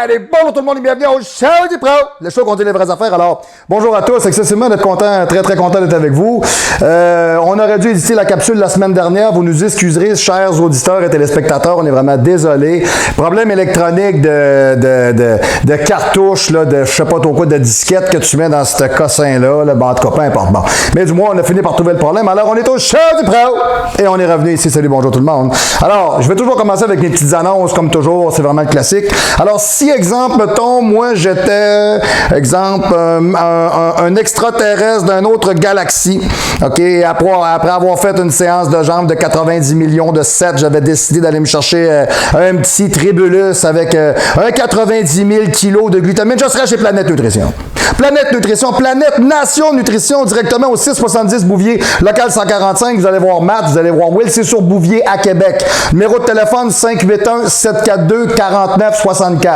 Allez, bonjour tout le monde et bienvenue au Show du Pro, le show qu'on dit les vraies affaires. Alors, bonjour à tous, excessivement d'être content, très très content d'être avec vous. On aurait dû éditer la capsule la semaine dernière, vous nous excuserez, chers auditeurs et téléspectateurs, on est vraiment désolés. Problème électronique de cartouches, là, de je sais pas trop quoi, de disquettes que tu mets dans ce cossin-là, là, en tout cas, peu importe. Bon. Mais du moins, on a fini par trouver le problème. Alors, on est au Show du Pro et on est revenu ici. Salut, bonjour tout le monde. Alors, je vais toujours commencer avec mes petites annonces, comme toujours, c'est vraiment le classique. Alors, si, exemple, mettons, moi, j'étais, exemple, un extraterrestre d'une autre galaxie, OK, après avoir fait une séance de jambes de 90 millions de 7, j'avais décidé d'aller me chercher un petit tribulus avec un 90 000 kilos de glutamine. Je serais chez Planète Nutrition. Planète Nutrition, Planète Nation Nutrition, directement au 670 Bouvier, local 145. Vous allez voir Matt, vous allez voir Will, c'est sur Bouvier à Québec. Numéro de téléphone 581-742-4964.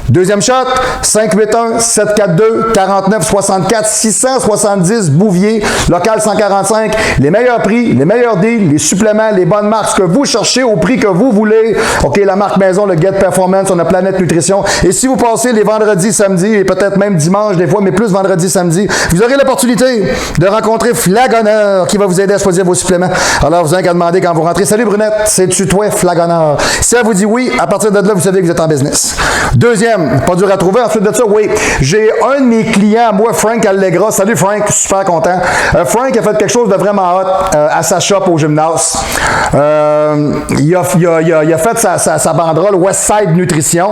Deuxième shot, 581-742-4964, 670 Bouvier, local 145. Les meilleurs prix, les meilleurs deals, les suppléments, les bonnes marques, ce que vous cherchez au prix que vous voulez. OK, la marque maison, le Get Performance, on a Planète Nutrition. Et si vous passez les vendredis, samedis et peut-être même dimanche, des fois, mais plus vendredi, samedi, vous aurez l'opportunité de rencontrer Flagonneur qui va vous aider à choisir vos suppléments. Alors, vous avez qu'à demander quand vous rentrez. Salut Brunette, c'est-tu toi, Flagonneur? Si elle vous dit oui, à partir de là, vous savez que vous êtes en business. Deuxième, pas dur à trouver. Ensuite de ça, oui, j'ai un de mes clients, moi, Frank Allegra. Salut Frank, super content. Frank a fait quelque chose de vraiment hot à sa shop au gymnase. Il a fait sa banderole Westside Nutrition,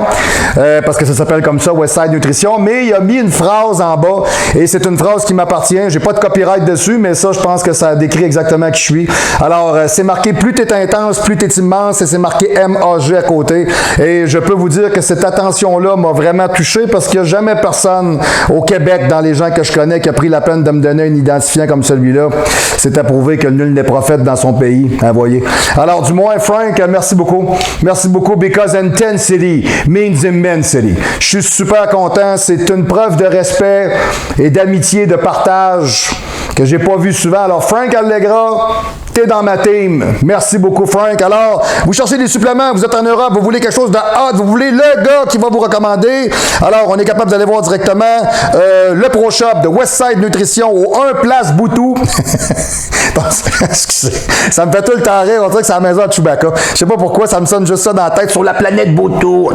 parce que ça s'appelle comme ça, Westside Nutrition, mais il a mis une phrase en bas, et c'est une phrase qui m'appartient. J'ai pas de copyright dessus, mais ça, je pense que ça décrit exactement qui je suis. Alors, c'est marqué « Plus t'es intense, plus t'es immense », et c'est marqué « MAG » à côté. Et je peux vous dire que cette attention-là m'a vraiment touché, parce qu'il n'y a jamais personne au Québec, dans les gens que je connais, qui a pris la peine de me donner un identifiant comme celui-là. C'est à prouver que nul n'est prophète dans son pays, hein, voyez. Alors, du moins, Frank, merci beaucoup. Merci beaucoup, because intensity means immensity. Je suis super content. C'est une preuve de respect et d'amitié, de partage que j'ai pas vu souvent. Alors, Frank Allegra, t'es dans ma team. Merci beaucoup, Frank. Alors, vous cherchez des suppléments, vous êtes en Europe, vous voulez quelque chose de hot, vous voulez le gars qui va vous recommander. Alors, on est capable d'aller voir directement le Pro Shop de Westside Nutrition au 1 Place Boutou. Excusez, ça me fait tout le temps rire. On dirait que c'est la maison à Chewbacca. Je sais pas pourquoi, ça me sonne juste ça dans la tête, sur la planète Boutou.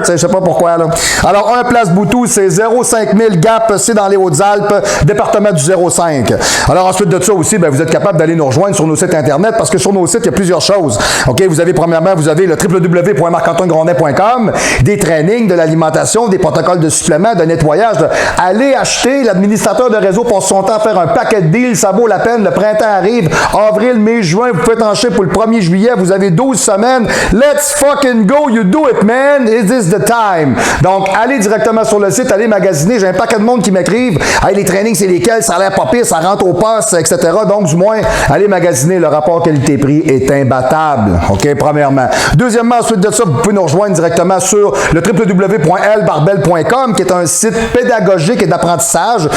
Je sais pas pourquoi, là. Alors, 1 Place Boutou, c'est 0,5 000 Gap, c'est dans les Hautes-Alpes, département du 05. Alors, ensuite de ça aussi, ben, vous êtes capable d'aller nous rejoindre sur nos sites Internet, parce que sur nos sites, il y a plusieurs choses. OK, vous avez, premièrement, vous avez le www.marc-antoine-grondin.com, des trainings, de l'alimentation, des protocoles de suppléments, de nettoyage. Allez acheter, l'administrateur de réseau passe son temps à faire un paquet de deals, ça vaut la peine. Le printemps arrive, avril, mai, juin, vous pouvez trancher pour le 1er juillet, vous avez 12 semaines. Let's fucking go, you do it, man. Is this the time? Donc, allez directement sur le site, allez magasiner. J'ai un paquet de monde qui m'écrivent. Hey, les trainings, c'est lesquels? Ça a l'air pas pire, ça rentre au poste, etc. Donc, du moins, allez magasiner. Le rapport qualité-prix est imbattable. OK, premièrement. Deuxièmement, ensuite de ça, vous pouvez nous rejoindre directement sur le www.lbarbell.com, qui est un site pédagogique et d'apprentissage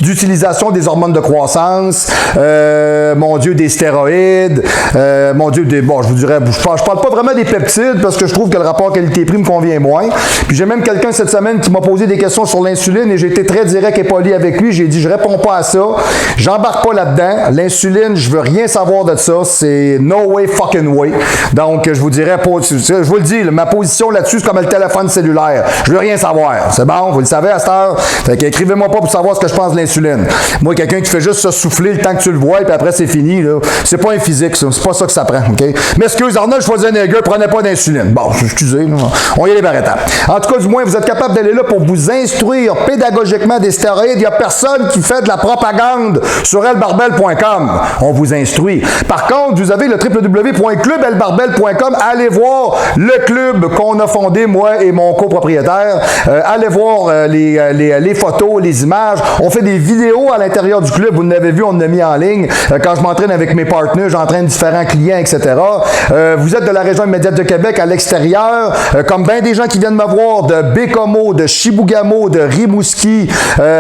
d'utilisation des hormones de croissance, mon Dieu, des stéroïdes, mon Dieu, bon, je vous dirais, je parle pas vraiment des peptides, parce que je trouve que le rapport qualité-prix me convient moins. Puis j'ai même quelqu'un cette semaine qui m'a posé des questions sur l'insuline, et j'ai été très direct et poli avec lui. J'ai dit, je réponds pas à ça. J'embarque pas là-dedans. L'insuline, je veux rien savoir de ça. C'est no way fucking way. Donc, je vous dirais pas, je vous le dis, ma position là-dessus, c'est comme le téléphone cellulaire. Je veux rien savoir. C'est bon, vous le savez à cette heure. Fait qu'écrivez-moi pas pour savoir ce que je pense de l'insuline. Moi, quelqu'un qui fait juste se souffler le temps que tu le vois, et puis après, c'est fini, là. C'est pas un physique, ça. C'est pas ça que ça prend, OK? Mais excuse, Arnold Schwarzenegger, prenez pas d'insuline. Bon, excusez, là. On y est par étapes. En tout cas, du moins, vous êtes capable d'aller là pour vous instruire pédagogiquement des stéroïdes. Il n'y a personne qui fait de la propagande sur lbarbell.com. On vous instruit. Par contre, vous avez le www.clublbarbell.com. Allez voir le club qu'on a fondé, moi et mon copropriétaire. Allez voir les photos, les images. On fait des vidéos à l'intérieur du club. Vous l'avez vu, on l'a mis en ligne. ligne, quand je m'entraîne avec mes partenaires, j'entraîne différents clients, etc. Vous êtes de la région immédiate de Québec, à l'extérieur, comme bien des gens qui viennent me voir de Bécomo, de Chibougamau, de Rimouski,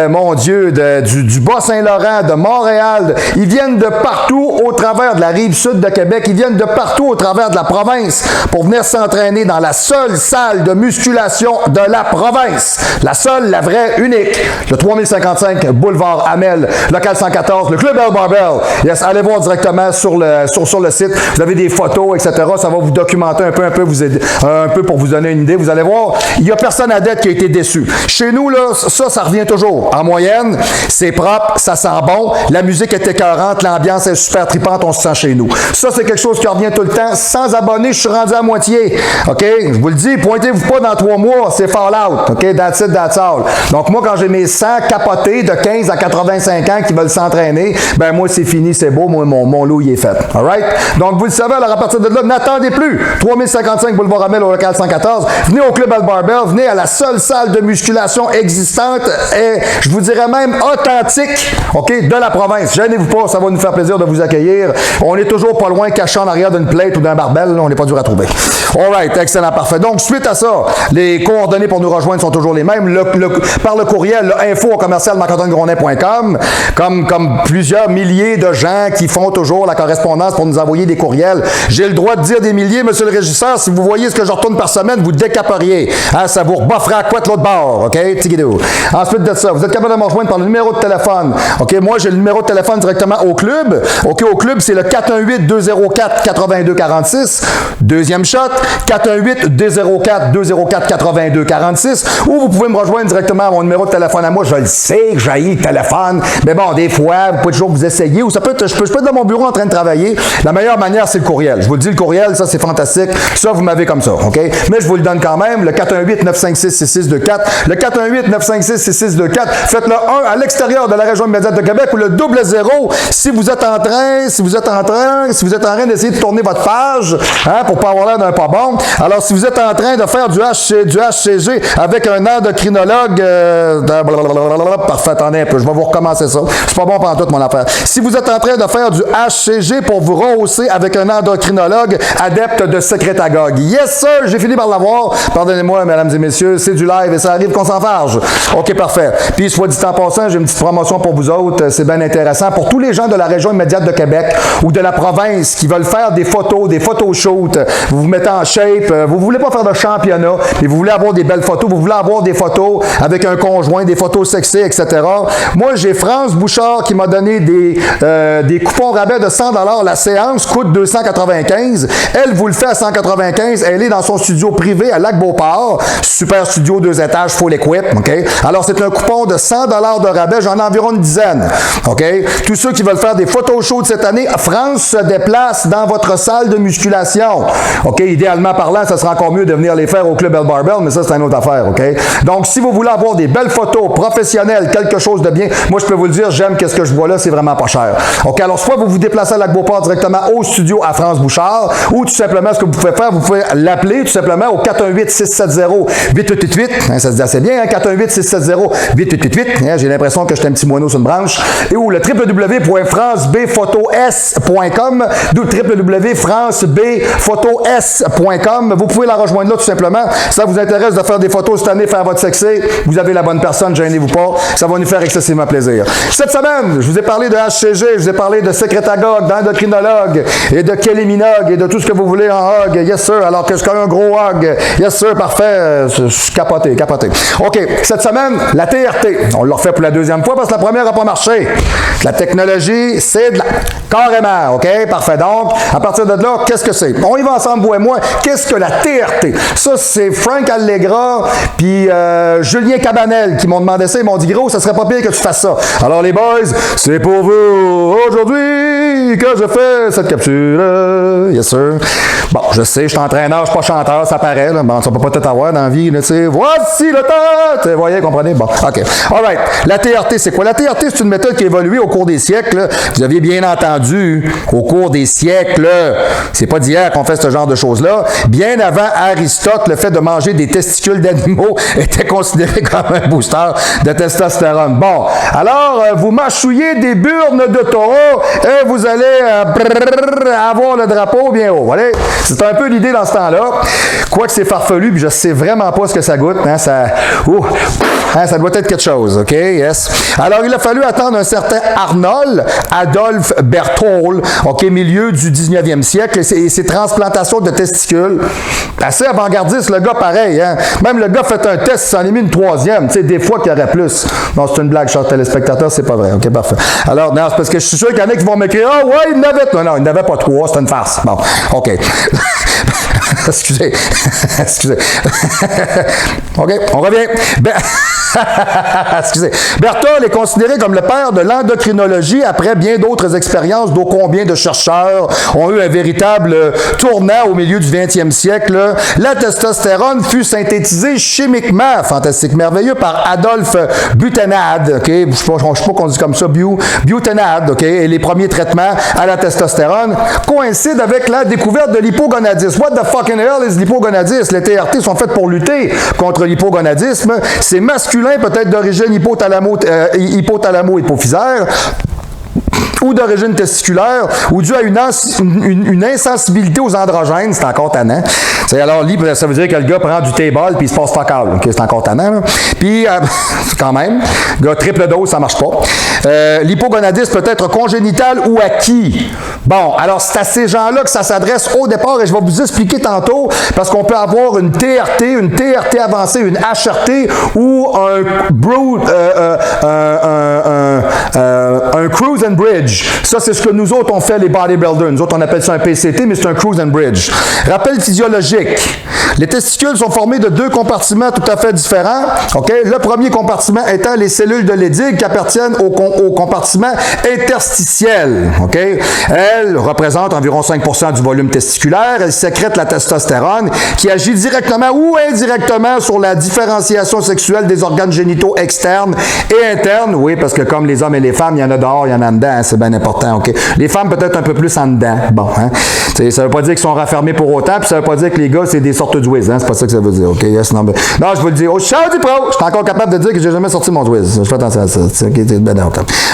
mon Dieu, du Bas-Saint-Laurent, de Montréal. Ils viennent de partout au travers de la rive sud de Québec. Ils viennent de partout au travers de la province pour venir s'entraîner dans la seule salle de musculation de la province. La seule, la vraie, unique. Le 3055 Boulevard Amel, local 114, le Club El Barbell. Yes, allez voir directement sur le site. Vous avez des photos, etc. Ça va vous documenter un peu vous aider, un peu pour vous donner une idée. Vous allez voir, il n'y a personne à dette qui a été déçu. Chez nous, là, ça revient toujours. En moyenne, c'est propre, ça sent bon, la musique est écœurante, l'ambiance est super tripante, on se sent chez nous. Ça, c'est quelque chose qui revient tout le temps. Sans abonnés, je suis rendu à moitié. OK? Je vous le dis, pointez-vous pas dans 3 mois, c'est Fallout. OK? That's it, that's all. Donc, moi, quand j'ai mes 100 capotés de 15 à 85 ans qui veulent s'entraîner, ben moi, c'est fini, c'est beau, moi, mon lot, il est fait. All right? Donc, vous le savez, alors, à partir de là, n'attendez plus. 3055 Boulevard Amel au local 114. Venez au Club El Barbell, venez à la seule salle de musculation existante et, je vous dirais même, authentique, OK, de la province. Gênez-vous pas, ça va nous faire plaisir de vous accueillir. On est toujours pas loin, caché en arrière d'une plate ou d'un barbell, là, on n'est pas dur à trouver. All right, excellent, parfait. Donc, suite à ça, les coordonnées pour nous rejoindre sont toujours les mêmes. Par le courriel, info@marc-antoine-grondin.com, comme plusieurs milliers de gens qui font toujours la correspondance pour nous envoyer des courriels. J'ai le droit de dire des milliers, monsieur le régisseur. Si vous voyez ce que je retourne par semaine, vous décaperiez. Hein, ça vous rebuffera à quoi de l'autre bord, OK? Tigidou. Ensuite de ça, vous êtes capable de me rejoindre par le numéro de téléphone. OK, moi, j'ai le numéro de téléphone directement au club. OK, au club, c'est le 418-204-8246. Deuxième shot, 418-204-8246. Ou vous pouvez me rejoindre directement à mon numéro de téléphone à moi. Je le sais que j'ai le téléphone. Mais bon, des fois, vous pouvez toujours vous essayer. Ou ça peut être, je peux être dans mon bureau en train de travailler. La meilleure manière, c'est le courriel. Je vous le dis, le courriel, ça, c'est fantastique. Ça, vous m'avez comme ça, OK? Mais je vous le donne quand même. Le 418-956-6624. Le 418-956-6624. Faites le 1 à l'extérieur de la région immédiate de Québec ou le 00 si vous êtes en train d'essayer de tourner votre page, hein, pour pas avoir l'air d'un pas bon. Alors, si vous êtes en train de faire du HCG avec un endocrinologue, parfait, attendez un peu, je vais vous recommencer ça. C'est pas bon pendant toute mon affaire. Si vous êtes en train de faire du HCG pour vous rehausser avec un endocrinologue adepte de sécrétagogue. Yes, sir, j'ai fini par l'avoir. Pardonnez-moi, mesdames et messieurs, c'est du live et ça arrive qu'on s'en farge. OK, parfait. Puis, soit dit en passant, j'ai une petite promotion pour vous autres. C'est bien intéressant. Pour tous les gens de la région immédiate de Québec ou de la province qui veulent faire des photoshoots, vous vous mettez en shape, vous voulez pas faire de championnat, mais vous voulez avoir des belles photos, vous voulez avoir des photos avec un conjoint, des photos sexy, etc. Moi, j'ai France Bouchard qui m'a donné des coupons rabais de 100 $. La séance coûte 295. Elle vous le fait à 195. Elle est dans son studio privé à Lac-Beauport. Super studio, 2 étages, full equip. OK? Alors, c'est un coupon de 100 $ de rabais. J'en ai environ une dizaine. OK? Tous ceux qui veulent faire des photoshoots cette année, France se déplace dans votre salle de musculation. OK? Idéalement parlant, ça sera encore mieux de venir les faire au Club El Barbell, mais ça, c'est une autre affaire. OK? Donc, si vous voulez avoir des belles photos professionnelles, quelque chose de bien, moi, je peux vous le dire, j'aime qu'est-ce que je vois là, c'est vraiment pas cher. OK? Alors, soit vous vous déplacez à Lac-Beauport directement au studio à France Bouchard, ou tout simplement, ce que vous pouvez faire, vous pouvez l'appeler tout simplement au 418-670-8888. Hein, ça se dit assez bien, hein? 418-670-8888. Hein, j'ai l'impression que j'étais un petit moineau sur une branche. Et ou le www.francebphotos.com, www.francebphotos.com. Vous pouvez la rejoindre là tout simplement. Ça vous intéresse de faire des photos cette année, faire votre sexy, vous avez la bonne personne, gênez-vous pas. Ça va nous faire excessivement plaisir. Cette semaine, je vous ai parlé de HCG, je vous ai parlé de sécrétagogue, d'endocrinologue et de Kelly Minogue et de tout ce que vous voulez en hog. Yes, sir. Alors que je connais un gros hog. Yes, sir. Parfait. Je suis capoté. OK. Cette semaine, la TRT. On l'a refait pour la deuxième fois parce que la première n'a pas marché. La technologie, c'est de la... Carrément. OK? Parfait. Donc, à partir de là, qu'est-ce que c'est? On y va ensemble, vous et moi. Qu'est-ce que la TRT? Ça, c'est Frank Allegra puis Julien Cabanel qui m'ont demandé ça. Ils m'ont dit, gros, ça serait pas pire que tu fasses ça. Alors, les boys, c'est pour vous aujourd'hui que je fais cette capsule. Yes, sir. Bon, je sais, je suis entraîneur, je suis pas chanteur, ça paraît. Là. Bon, ça peut pas tout avoir dans la vie, tu sais. Voici le temps! Vous voyez, comprenez? Bon, OK. All right. La TRT, c'est quoi? La TRT, c'est une méthode qui a évolué au cours des siècles. Vous aviez bien entendu, au cours des siècles, c'est pas d'hier qu'on fait ce genre de choses-là. Bien avant Aristote, le fait de manger des testicules d'animaux était considéré comme un booster de testostérone. Bon, alors, vous mâchouillez des burnes de taureau et vous allez avoir le drapeau bien haut. Voilà. C'est un peu l'idée dans ce temps-là. Quoique c'est farfelu, puis je sais vraiment pas ce que ça goûte. Hein, ça doit être quelque chose, OK? Yes. Alors, il a fallu attendre un certain Adolphe Berthold, OK, milieu du 19e siècle, et ses transplantations de testicules. Assez avant-gardiste, le gars, pareil. Hein? Même le gars fait un test, il s'en est mis une troisième. Tu sais, des fois qu'il y aurait plus. Non, c'est une blague, cher téléspectateur, c'est pas vrai. OK, parfait. Alors, non, c'est parce que je suis sûr qu'il y en a qui vont m'écrire « Ah, ouais, il n'avait pas. » Non, il n'avait pas trois, c'est une farce. Bon, OK. Excusez. OK, on revient. Excusez. Berthold est considéré comme le père de l'endocrinologie après bien d'autres expériences dont combien de chercheurs ont eu un véritable tournant au milieu du 20e siècle. La testostérone fut synthétisée chimiquement, fantastique, merveilleux, par Adolphe Butenandt, OK? Je ne sais pas qu'on dit comme ça, Butenandt, OK? Et les premiers traitements à la testostérone coïncident avec la découverte de l'hypogonadisme. What the fucking hell is l'hypogonadisme? Les TRT sont faites pour lutter contre l'hypogonadisme. C'est masculin, peut-être d'origine hypothalamo-hypophysaire, ou d'origine testiculaire, ou dû à une insensibilité aux androgènes, c'est encore tannant. Alors, ça veut dire que le gars prend du T-ball puis il se passe fuck all. Okay, c'est encore tannant. Là. Puis, quand même, le gars, triple dose, ça marche pas. L'hypogonadisme peut être congénital ou acquis. Bon, alors c'est à ces gens-là que ça s'adresse au départ, et je vais vous expliquer tantôt, parce qu'on peut avoir une TRT avancée, une HRT, ou un cruise and bridge. Ça, c'est ce que nous autres, on fait, les bodybuilders. Nous autres, on appelle ça un PCT, mais c'est un cruise and bridge. Rappel physiologique. Les testicules sont formés de deux compartiments tout à fait différents. OK? Le premier compartiment étant les cellules de Leydig qui appartiennent au compartiment interstitiel. OK? Elles représentent environ 5% du volume testiculaire. Elles sécrètent la testostérone qui agit directement ou indirectement sur la différenciation sexuelle des organes génitaux externes et internes. Oui, parce que comme les hommes et les femmes, il y en a dehors, il y en a dedans. Hein, c'est bien important. OK? Les femmes, peut-être un peu plus en dedans. Bon, hein? Ça ne veut pas dire qu'ils sont raffermés pour autant, puis ça ne veut pas dire que les gars, c'est des sortes de whiz. Hein? C'est pas ça que ça veut dire. OK? Yes, non, je vous le dis. Au show du pro, je suis encore capable de dire que j'ai jamais sorti mon whiz. Je fais attention à ça.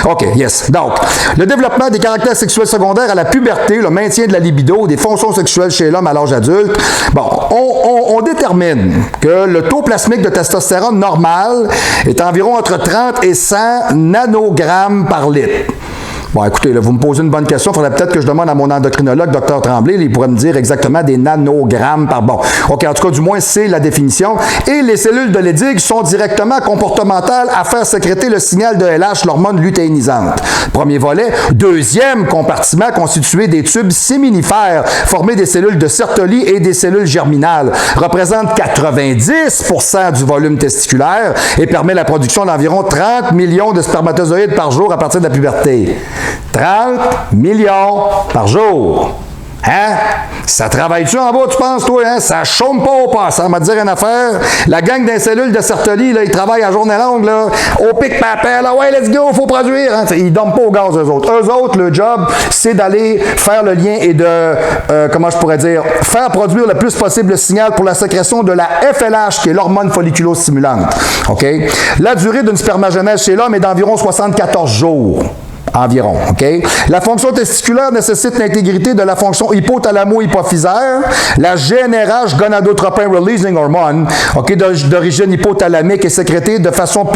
OK, yes. Donc, le développement des caractères sexuels secondaires à la puberté, le maintien de la libido, des fonctions sexuelles chez l'homme à l'âge adulte. Bon, on détermine que le taux plasmique de testostérone normal est environ entre 30 et 100 nanogrammes par litre. Bon, écoutez, là, vous me posez une bonne question. Il faudrait peut-être que je demande à mon endocrinologue, Dr Tremblay, il pourrait me dire exactement des nanogrammes par bon. OK, en tout cas, du moins, c'est la définition. Et les cellules de Leydig sont directement comportementales à faire sécréter le signal de LH, l'hormone lutéinisante. Premier volet. Deuxième compartiment constitué des tubes séminifères formés des cellules de Sertoli et des cellules germinales. Représente 90% du volume testiculaire et permet la production d'environ 30 millions de spermatozoïdes par jour à partir de la puberté. 30 millions par jour. Hein? Ça travaille-tu en bas, tu penses, toi? Hein? Ça chôme pas au passant. On va te dire une affaire. La gang des cellules de Sertoli, là, ils travaillent à journée longue, là, au pic-papel. Là, ouais, let's go, faut produire. Hein? Ils dorment pas au gaz, eux autres. Eux autres, le job, c'est d'aller faire le lien et de, comment je pourrais dire, faire produire le plus possible le signal pour la sécrétion de la FLH, qui est l'hormone folliculostimulante. OK? La durée d'une spermagénèse chez l'homme est d'environ 74 jours. Environ, OK? La fonction testiculaire nécessite l'intégrité de la fonction hypothalamo-hypophysaire, la GnRH, gonadotropin releasing hormone, OK, d'origine hypothalamique, est sécrétée de façon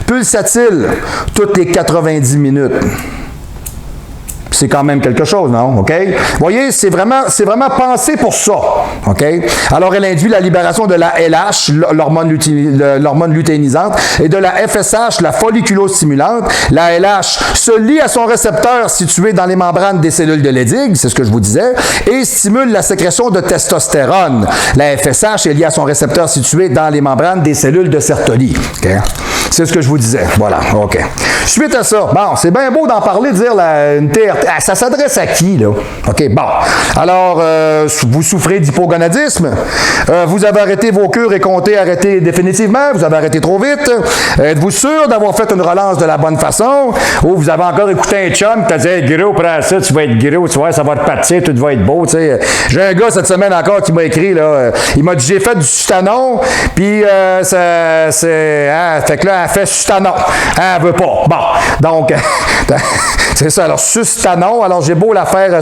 pulsatile toutes les 90 minutes. C'est quand même quelque chose, non? OK? Vous voyez, c'est vraiment pensé pour ça. OK? Alors, elle induit la libération de la LH, l'hormone lutéinisante, et de la FSH, la folliculostimulante. La LH se lie à son récepteur situé dans les membranes des cellules de Leydig, c'est ce que je vous disais, et stimule la sécrétion de testostérone. La FSH est liée à son récepteur situé dans les membranes des cellules de Sertoli. OK? C'est ce que je vous disais. Voilà. OK. Suite à ça, bon, c'est bien beau d'en parler, de dire une TRT, ça s'adresse à qui, là? OK, bon. Alors, vous souffrez d'hypogonadisme. Vous avez arrêté vos cures et comptez arrêter définitivement. Vous avez arrêté trop vite. Êtes-vous sûr d'avoir fait une relance de la bonne façon? Ou vous avez encore écouté un chum qui t'a dit, hey, gros, prends ça, tu vas être gros, tu vois, ça va repartir, tout va être beau, tu sais. J'ai un gars cette semaine encore qui m'a écrit, là. Il m'a dit, j'ai fait du sutanon, puis fait que là, elle fait sutanon. Elle veut pas. Bon. Donc, c'est ça. Alors, sustanon, alors j'ai beau la faire.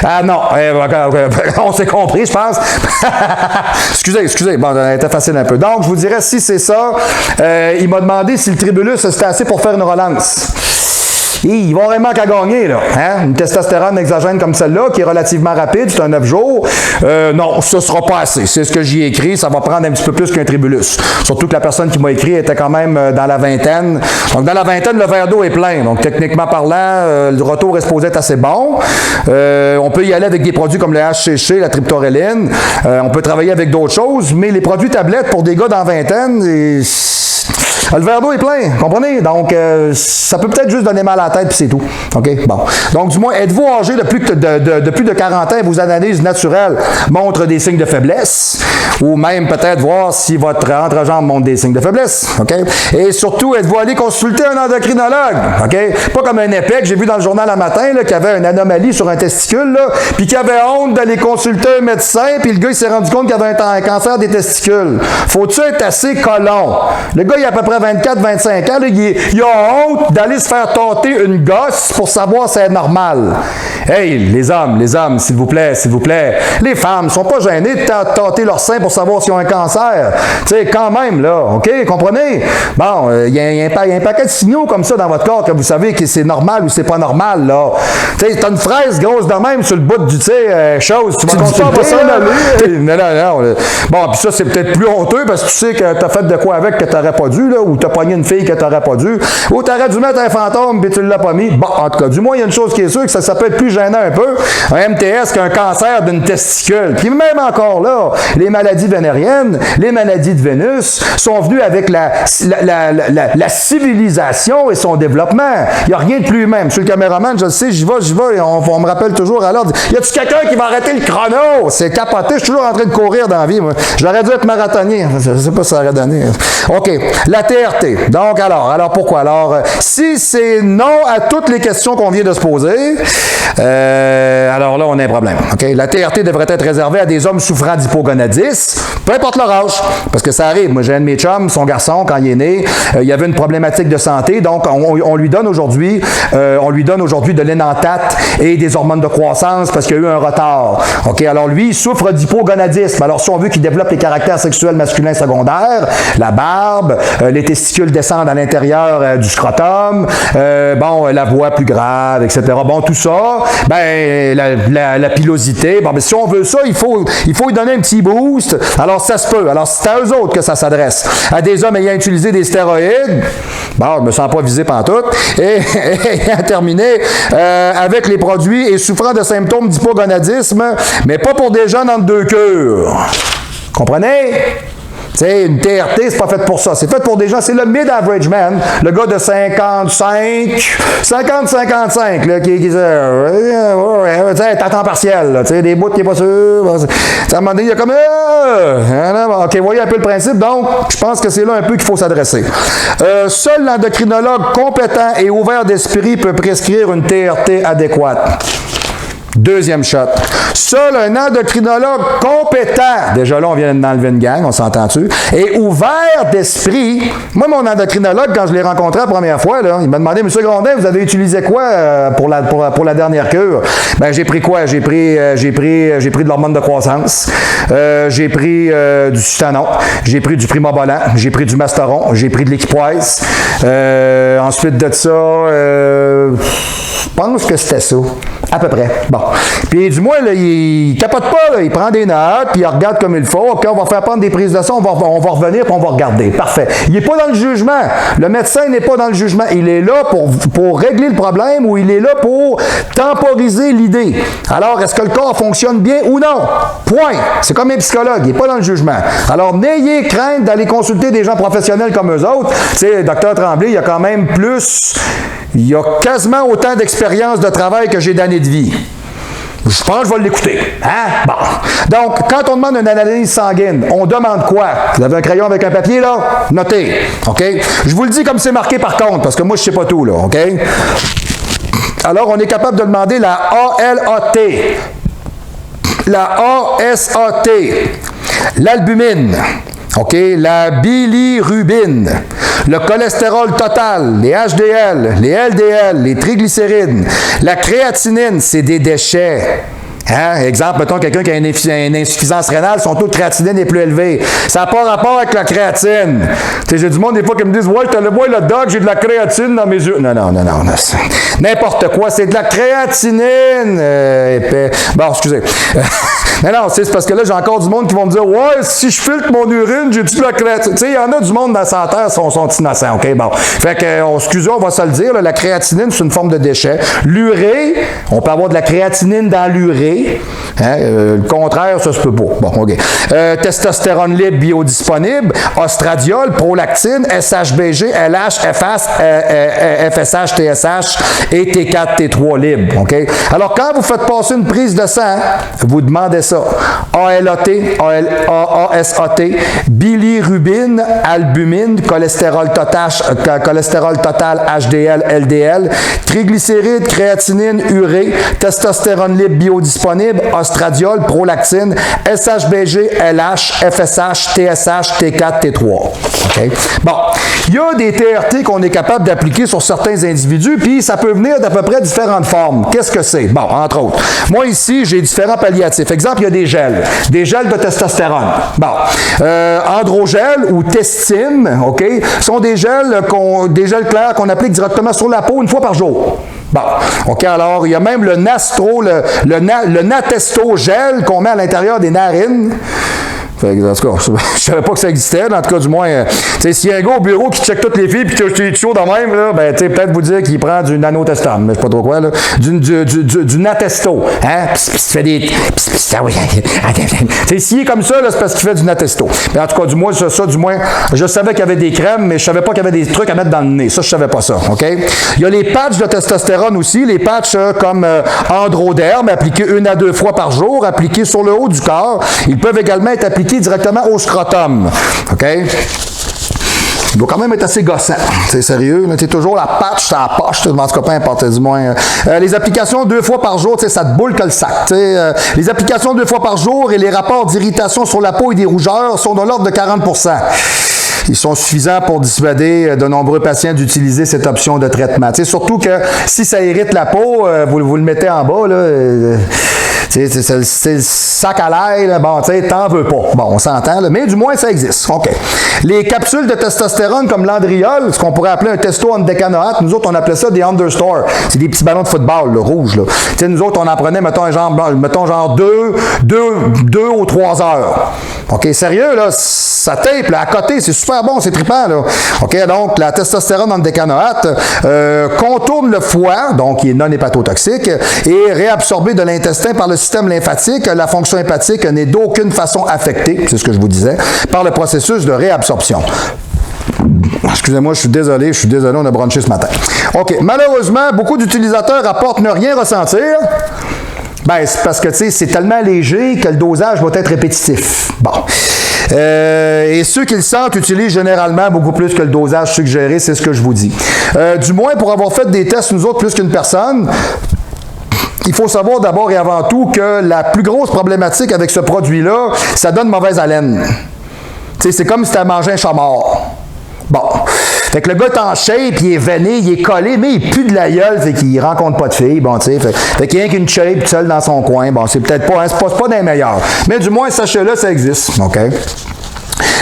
Ah non, on s'est compris, je pense. Excusez. Bon, ça a été facile un peu. Donc, je vous dirais, si c'est ça, il m'a demandé si le tribulus, c'était assez pour faire une relance. Il va vraiment qu'à gagner, là. Hein? Une testostérone exogène comme celle-là, qui est relativement rapide, c'est un 9 jours. Non, ce ne sera pas assez. C'est ce que j'y ai écrit. Ça va prendre un petit peu plus qu'un tribulus. Surtout que la personne qui m'a écrit était quand même dans la vingtaine. Donc, dans la vingtaine, le verre d'eau est plein. Donc, techniquement parlant, le retour est supposé être assez bon. On peut y aller avec des produits comme le HCC, la triptoréline. On peut travailler avec d'autres choses, mais les produits tablettes pour des gars dans la vingtaine, le verre d'eau est plein, comprenez? Donc, ça peut peut-être juste donner mal à la tête, puis c'est tout. OK? Bon. Donc, du moins, êtes-vous âgé de plus de 40 ans et vos analyses naturelles montrent des signes de faiblesse? Ou même peut-être voir si votre entrejambe montre des signes de faiblesse. OK? Et surtout, êtes-vous allé consulter un endocrinologue? OK? Pas comme un épais que j'ai vu dans le journal un matin, là, qui avait une anomalie sur un testicule, là, puis qui avait honte d'aller consulter un médecin, puis le gars, il s'est rendu compte qu'il avait un cancer des testicules. Faut-tu être assez colon? Le gars, il a à peu près 24-25 ans, là, il a honte d'aller se faire tâter une gosse pour savoir si c'est normal. Hey, les hommes, s'il vous plaît. Les femmes ne sont pas gênées de tâter leur sein pour savoir s'ils ont un cancer. Tu sais, quand même, là, OK, comprenez? Bon, il y a un paquet de signaux comme ça dans votre corps que vous savez que c'est normal ou c'est pas normal, là. Tu sais, t'as une fraise grosse de même sur le bout du, tu sais, chose, tu vas consulter ça, Non. Bon, puis ça, c'est peut-être plus honteux parce que tu sais que t'as fait de quoi avec que t'aurais pas dû, là, ou t'as pogné une fille que t'aurais pas dû, ou t'aurais dû mettre un fantôme puis tu l'as pas mis. Bon, en tout cas, du moins, il y a une chose qui est sûre, que ça peut être plus gênant un peu, un MTS qu'un cancer d'une testicule. Puis même encore là, les maladies vénériennes, les maladies de Vénus sont venues avec la civilisation et son développement. Il n'y a rien de plus humain. Monsieur le caméraman, je le sais, j'y vais, et on me rappelle toujours à l'ordre. Y a-tu quelqu'un qui va arrêter le chrono? C'est capoté, je suis toujours en train de courir dans la vie, moi. J'aurais dû être marathonien. Je ne sais pas si ça aurait donné. OK. La TRT. Donc, alors pourquoi? Alors, si c'est non à toutes les questions qu'on vient de se poser, alors là, on a un problème. Okay? La TRT devrait être réservée à des hommes souffrant d'hypogonadisme, peu importe leur âge, parce que ça arrive. Moi, j'ai un de mes chums, son garçon, quand il est né, il y avait une problématique de santé, donc on lui donne aujourd'hui de l'énanthate et des hormones de croissance parce qu'il y a eu un retard. Okay? Alors lui, il souffre d'hypogonadisme. Alors si on veut qu'il développe les caractères sexuels masculins secondaires, la barbe, les testicules descendent à l'intérieur du scrotum, la voix plus grave, etc. Bon, tout ça, la pilosité. Bon, mais si on veut ça, il faut lui donner un petit boost. Alors, ça se peut. Alors, c'est à eux autres que ça s'adresse. À des hommes ayant utilisé des stéroïdes. Bon, je me sens pas visé pantoute. Et ayant terminé avec les produits et souffrant de symptômes d'hypogonadisme, mais pas pour des jeunes entre deux cures. Comprenez? Tu sais, une TRT, c'est pas fait pour ça. C'est fait pour des gens, c'est le mid-average man, le gars de 50-55, là, qui est à temps partiel, tu sais, des bouts qui est pas sûr. À un moment donné, il y a comme, OK, voyez un peu le principe. Donc, je pense que c'est là un peu qu'il faut s'adresser. Seul l'endocrinologue compétent et ouvert d'esprit peut prescrire une TRT adéquate. Deuxième shot. Seul un endocrinologue compétent, déjà là, on vient d'enlever une gang, on s'entend-tu, et ouvert d'esprit. Moi, mon endocrinologue, quand je l'ai rencontré la première fois, là, il m'a demandé, Monsieur Grondin, vous avez utilisé quoi pour la dernière cure? Ben, j'ai pris quoi? J'ai pris de l'hormone de croissance, j'ai pris du sutanon, j'ai pris du primobolan, j'ai pris du masteron, j'ai pris de l'équipoise. Ensuite de ça, je pense que c'était ça. À peu près. Bon. Puis du moins, là, il capote pas, là. Il prend des notes, puis il regarde comme il faut. OK, on va faire prendre des prises de son, on va revenir, puis on va regarder. Parfait. Il n'est pas dans le jugement. Le médecin n'est pas dans le jugement. Il est là pour régler le problème ou il est là pour temporiser l'idée. Alors, est-ce que le corps fonctionne bien ou non? Point. C'est comme un psychologue. Il n'est pas dans le jugement. Alors, n'ayez crainte d'aller consulter des gens professionnels comme eux autres. Tu sais, Dr Tremblay, il y a quand même plus Il y a quasiment autant d'expérience de travail que j'ai d'années de vie. Je pense que je vais l'écouter. Hein? Bon. Donc, quand on demande une analyse sanguine, on demande quoi? Vous avez un crayon avec un papier, là? Notez. OK? Je vous le dis comme c'est marqué par contre, parce que moi, je ne sais pas tout, là. OK? Alors, on est capable de demander la ALAT, la ASAT, l'albumine, OK, la bilirubine, le cholestérol total, les HDL, les LDL, les triglycérides, la créatinine, c'est des déchets. Hein? Exemple, mettons quelqu'un qui a une insuffisance rénale, son taux de créatinine est plus élevé. Ça n'a pas rapport avec la créatine. J'ai du monde des fois qui me disent « Ouais, je te le vois, le doc, j'ai de la créatine dans mes yeux. » Non. N'importe quoi, c'est de la créatinine. Bon, excusez. Non, c'est parce que là, j'ai encore du monde qui vont me dire « Ouais, si je filtre mon urine, j'ai-tu de la créatine? » Tu sais, il y en a du monde dans la santé, sont innocents, OK? Bon. Fait que, excusez, on va se le dire, là, la créatinine, c'est une forme de déchet. L'urée, on peut avoir de la créatinine dans l'urée. Hein, le contraire, ça se peut pas. Bon, OK. Testostérone libre biodisponible, ostradiol, prolactine, SHBG, LH, FSH, TSH et T4, T3 libre. OK? Alors, quand vous faites passer une prise de sang, vous demandez ça. ALAT, ASAT, bilirubine, albumine, cholestérol total, HDL, LDL, triglycérides, créatinine, urée, testostérone libre biodisponible, ostradiol, prolactine, SHBG, LH, FSH, TSH, T4, T3. Okay? Bon, il y a des TRT qu'on est capable d'appliquer sur certains individus, puis ça peut venir d'à peu près différentes formes. Qu'est-ce que c'est? Bon, entre autres. Moi, ici, j'ai différents palliatifs. Exemple, il y a des gels de testostérone. Bon, androgel ou testine, OK, sont des gels clairs qu'on applique directement sur la peau une fois par jour. Bon, OK, alors, il y a même le Nastro, le Natestogel qu'on met à l'intérieur des narines. Fait que, en tout cas, je savais pas que ça existait. En tout cas, du moins, s'il y a un gars au bureau qui check toutes les filles et qui est chaud de même, là, ben, peut-être vous dire qu'il prend du nanotestam, mais je sais pas trop quoi, là. Du Natesto. Hein? Pis fait des. S'il est comme ça, c'est parce qu'il fait du Natesto. Mais en tout cas, du moins, je savais qu'il y avait des crèmes, mais je savais pas qu'il y avait des trucs à mettre dans le nez. Ça, je savais pas ça. OK? Il y a les patchs de testostérone aussi, les patchs comme Androderm, appliqués 1 à 2 fois par jour, appliqués sur le haut du corps. Ils peuvent également être appliqués directement au scrotum. OK? Il doit quand même être assez gossant. C'est sérieux. Tu toujours la patch, ça la poche. En tout cas, peu importe, du moins. Les applications 2 fois par jour, ça te boule que le sac. Les applications 2 fois par jour et les rapports d'irritation sur la peau et des rougeurs sont de l'ordre de 40%. Ils sont suffisants pour dissuader de nombreux patients d'utiliser cette option de traitement. Surtout que si ça irrite la peau, vous le mettez en bas, là. C'est le sac à l'ail, bon, tu sais, t'en veux pas. Bon, on s'entend, mais du moins, ça existe. OK. Les capsules de testostérone comme l'Andriol, ce qu'on pourrait appeler un testo-andécanoate, nous autres, on appelait ça des Understore. C'est des petits ballons de football, le rouge, là. Tu sais, nous autres, on en prenait, mettons genre 2 ou 3 heures. OK, sérieux, là, ça tape, là, à côté, c'est super bon, c'est trippant, là. OK, donc, la testostérone andécanoate contourne le foie, donc, il est non hépatotoxique, et réabsorbé de l'intestin par le système lymphatique. La fonction hépatique n'est d'aucune façon affectée, c'est ce que je vous disais, par le processus de réabsorption. Excusez-moi, je suis désolé, on a brunché ce matin. OK, malheureusement, beaucoup d'utilisateurs rapportent ne rien ressentir. Ben, c'est parce que, tu sais, c'est tellement léger que le dosage va être répétitif. Bon. Et ceux qui le sentent utilisent généralement beaucoup plus que le dosage suggéré, c'est ce que je vous dis. Du moins, pour avoir fait des tests, nous autres, plus qu'une personne, il faut savoir d'abord et avant tout que la plus grosse problématique avec ce produit-là, ça donne mauvaise haleine. Tu sais, c'est comme si tu as mangé un chat mort. Bon. Fait que le gars est en shape, il est veiné, il est collé, mais il pue de la gueule, fait qu'il rencontre pas de filles, bon, tu sais. Fait qu'il y a qu'une shape seul dans son coin. Bon, c'est peut-être pas, hein, c'est pas des meilleurs. Mais du moins, sachez-le, ça existe. OK?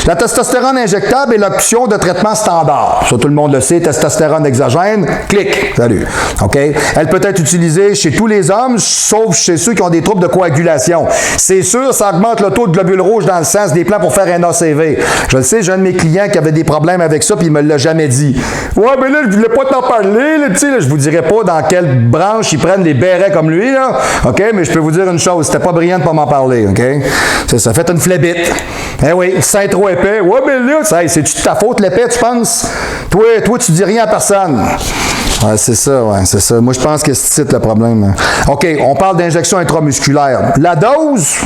La testostérone injectable est l'option de traitement standard. Ça, tout le monde le sait, testostérone exogène, clic, salut. OK? Elle peut être utilisée chez tous les hommes, sauf chez ceux qui ont des troubles de coagulation. C'est sûr, ça augmente le taux de globules rouges dans le sang, c'est des plans pour faire un ACV. Je le sais, j'ai un de mes clients qui avait des problèmes avec ça, puis il me l'a jamais dit. Ouais, mais là, je voulais pas t'en parler, là, tu sais, là, je vous dirai pas dans quelle branche ils prennent des bérets comme lui, là. OK? Mais je peux vous dire une chose, c'était pas brillant de pas m'en parler, OK? Ça fait une flébite. Eh oui, c'est trop épais. Ouais, mais là, c'est-tu de ta faute l'épais, tu penses? Toi, tu dis rien à personne. Ouais, c'est ça, ouais, c'est ça. Moi, je pense que c'est le problème. OK, on parle d'injection intramusculaire. La dose,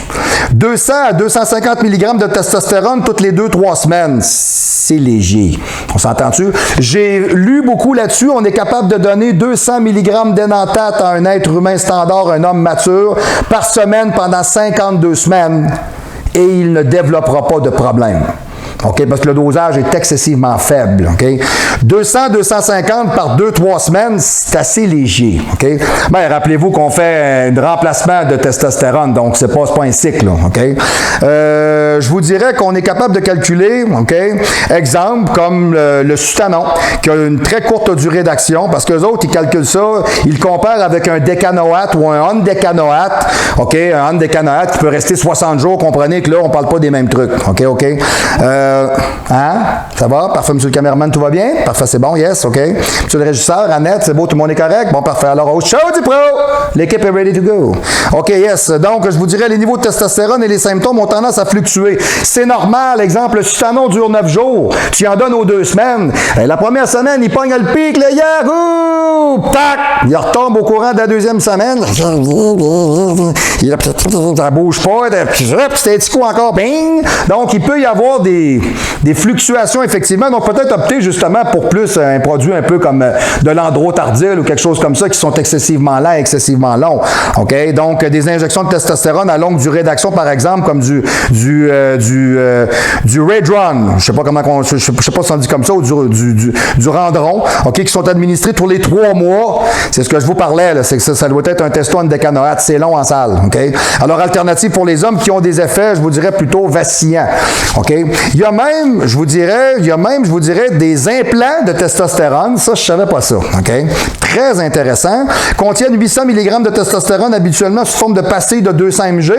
200 à 250 mg de testostérone toutes les 2-3 semaines. C'est léger. On s'entend-tu? J'ai lu beaucoup là-dessus. On est capable de donner 200 mg d'énanthate à un être humain standard, un homme mature, par semaine pendant 52 semaines. Et il ne développera pas de problème. OK? Parce que le dosage est excessivement faible. OK? 200-250 par 2-3 semaines, c'est assez léger. OK? Ben, rappelez-vous qu'on fait un remplacement de testostérone, donc c'est pas un cycle. OK? Je vous dirais qu'on est capable de calculer, OK? Exemple, comme le Sutanon, qui a une très courte durée d'action, parce qu'eux autres, ils calculent ça, ils le comparent avec un décanoate ou un ondécanoate. OK? Un ondécanoate qui peut rester 60 jours. Comprenez que là, on parle pas des mêmes trucs. OK? OK? Hein? Ça va? Parfait, monsieur le caméraman, tout va bien? Parfait, c'est bon, yes, OK. Monsieur le régisseur, Annette, c'est beau, tout le monde est correct? Bon, parfait. Alors, au show du pro, l'équipe est ready to go. OK, yes. Donc, je vous dirais, les niveaux de testostérone et les symptômes ont tendance à fluctuer. C'est normal. Exemple, le Sutanon dure 9 jours. Tu en donnes aux 2 semaines. Et la première semaine, il pogne le pic, le Yahoo! Tac! Il retombe au courant de la deuxième semaine. Ça bouge pas. C'est un petit coup encore. Bing! Donc, il peut y avoir des fluctuations, effectivement. Donc, peut-être opter justement pour plus un produit un peu comme de l'androtardil ou quelque chose comme ça qui sont excessivement lents, excessivement longs. OK? Donc, des injections de testostérone à longue durée d'action, par exemple, comme du Redron. Je sais pas comment je sais pas si on dit comme ça, ou du Randron, OK, qui sont administrés tous les 3 mois. C'est ce que je vous parlais, là. C'est que ça doit être un testo décanoate. C'est long en salle. OK? Alors, alternative pour les hommes qui ont des effets, je vous dirais, plutôt vacillants. OK? Il y a même, je vous dirais, des implants de testostérone. Ça, je savais pas ça. OK? Très intéressant. Contiennent 800 mg de testostérone habituellement sous forme de pastille de 200 mg.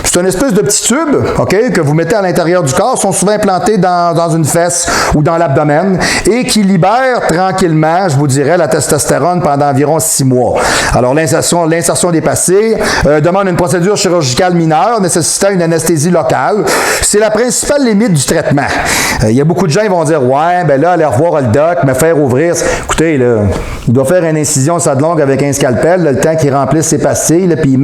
C'est une espèce de petit tube, OK, que vous mettez à l'intérieur du corps. Ils sont souvent implantés dans une fesse ou dans l'abdomen et qui libèrent tranquillement, je vous dirais, la testostérone pendant environ 6 mois. Alors, l'insertion des pastilles demande une procédure chirurgicale mineure nécessitant une anesthésie locale. C'est la principale limite du traitement. Il y a beaucoup de gens qui vont dire « Ouais, ben là, aller revoir le doc, me faire ouvrir. » Écoutez, là, il doit faire une incision ça de longue avec un scalpel, là, le temps qu'il remplisse ses pastilles, là, puis il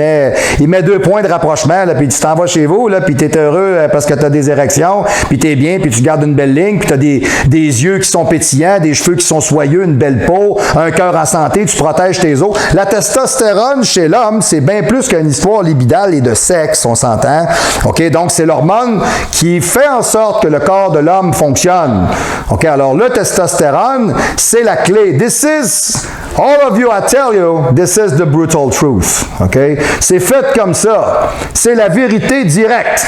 met 2 points de rapprochement, là, puis tu t'en vas chez vous, là, puis tu es heureux parce que tu as des érections, puis tu es bien, puis tu gardes une belle ligne, puis tu as des yeux qui sont pétillants, des cheveux qui sont soyeux, une belle peau, un cœur en santé, tu protèges tes os. La testostérone chez l'homme, c'est bien plus qu'une histoire libidale et de sexe, on s'entend. OK? Donc, c'est l'hormone qui fait en sorte que le corps de l'homme fonctionne. OK? Alors, le testostérone, c'est la clé. This is, all of you, I tell you, this is the brutal truth. OK? C'est fait comme ça. C'est la vérité directe.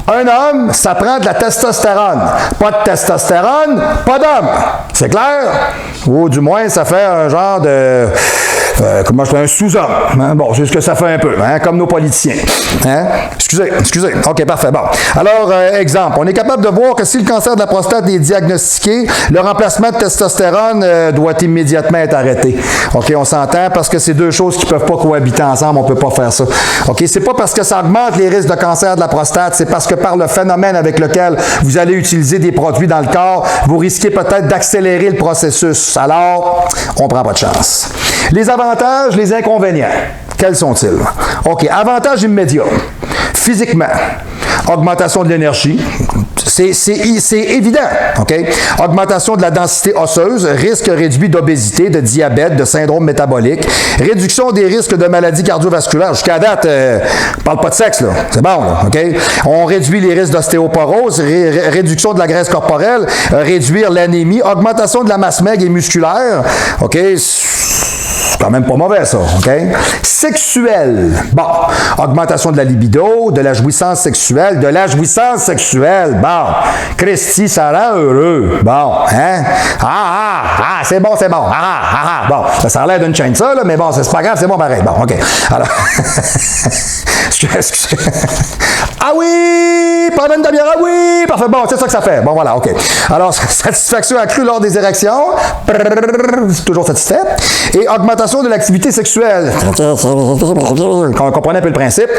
Un homme, ça prend de la testostérone. Pas de testostérone, pas d'homme. C'est clair? Ou du moins, ça fait un genre de... comment je fais un sous-homme. Hein? Bon, c'est ce que ça fait un peu, hein? Comme nos politiciens. Hein? Excusez. OK, parfait. Bon. Alors, exemple, on est capable de voir que si le cancer de la prostate est diagnostiqué, le remplacement de testostérone doit immédiatement être arrêté. OK, on s'entend parce que c'est deux choses qui ne peuvent pas cohabiter ensemble. On ne peut pas faire ça. OK, c'est pas parce que ça augmente les risques de cancer de la prostate, c'est parce que par le phénomène avec lequel vous allez utiliser des produits dans le corps, vous risquez peut-être d'accélérer le processus. Alors, on ne prend pas de chance. Les avantages, les inconvénients. Quels sont-ils? OK. Avantages immédiats. Physiquement, augmentation de l'énergie. C'est évident. OK? Augmentation de la densité osseuse, risque réduit d'obésité, de diabète, de syndrome métabolique, réduction des risques de maladies cardiovasculaires. Jusqu'à date, on parle pas de sexe, là. C'est bon, là. OK? On réduit les risques d'ostéoporose, réduction de la graisse corporelle, réduire l'anémie, augmentation de la masse maigre et musculaire. OK? C'est quand même pas mauvais, ça, OK? Sexuel. Bon. Augmentation de la libido, de la jouissance sexuelle, Bon. Christy, ça rend heureux. Bon. Hein? C'est bon. Bon. Ça a l'air d'une chaîne, ça, là, mais bon, c'est pas grave, c'est bon pareil. Bon, OK. Alors. Excusez. Ah oui! Pendant une demi-heure, ah oui! Parfait. Bon, c'est ça que ça fait. Bon, voilà, OK. Alors, satisfaction accrue lors des érections. C'est toujours satisfait. Et augmentation Augmentation de l'activité sexuelle. On comprenait un peu le principe.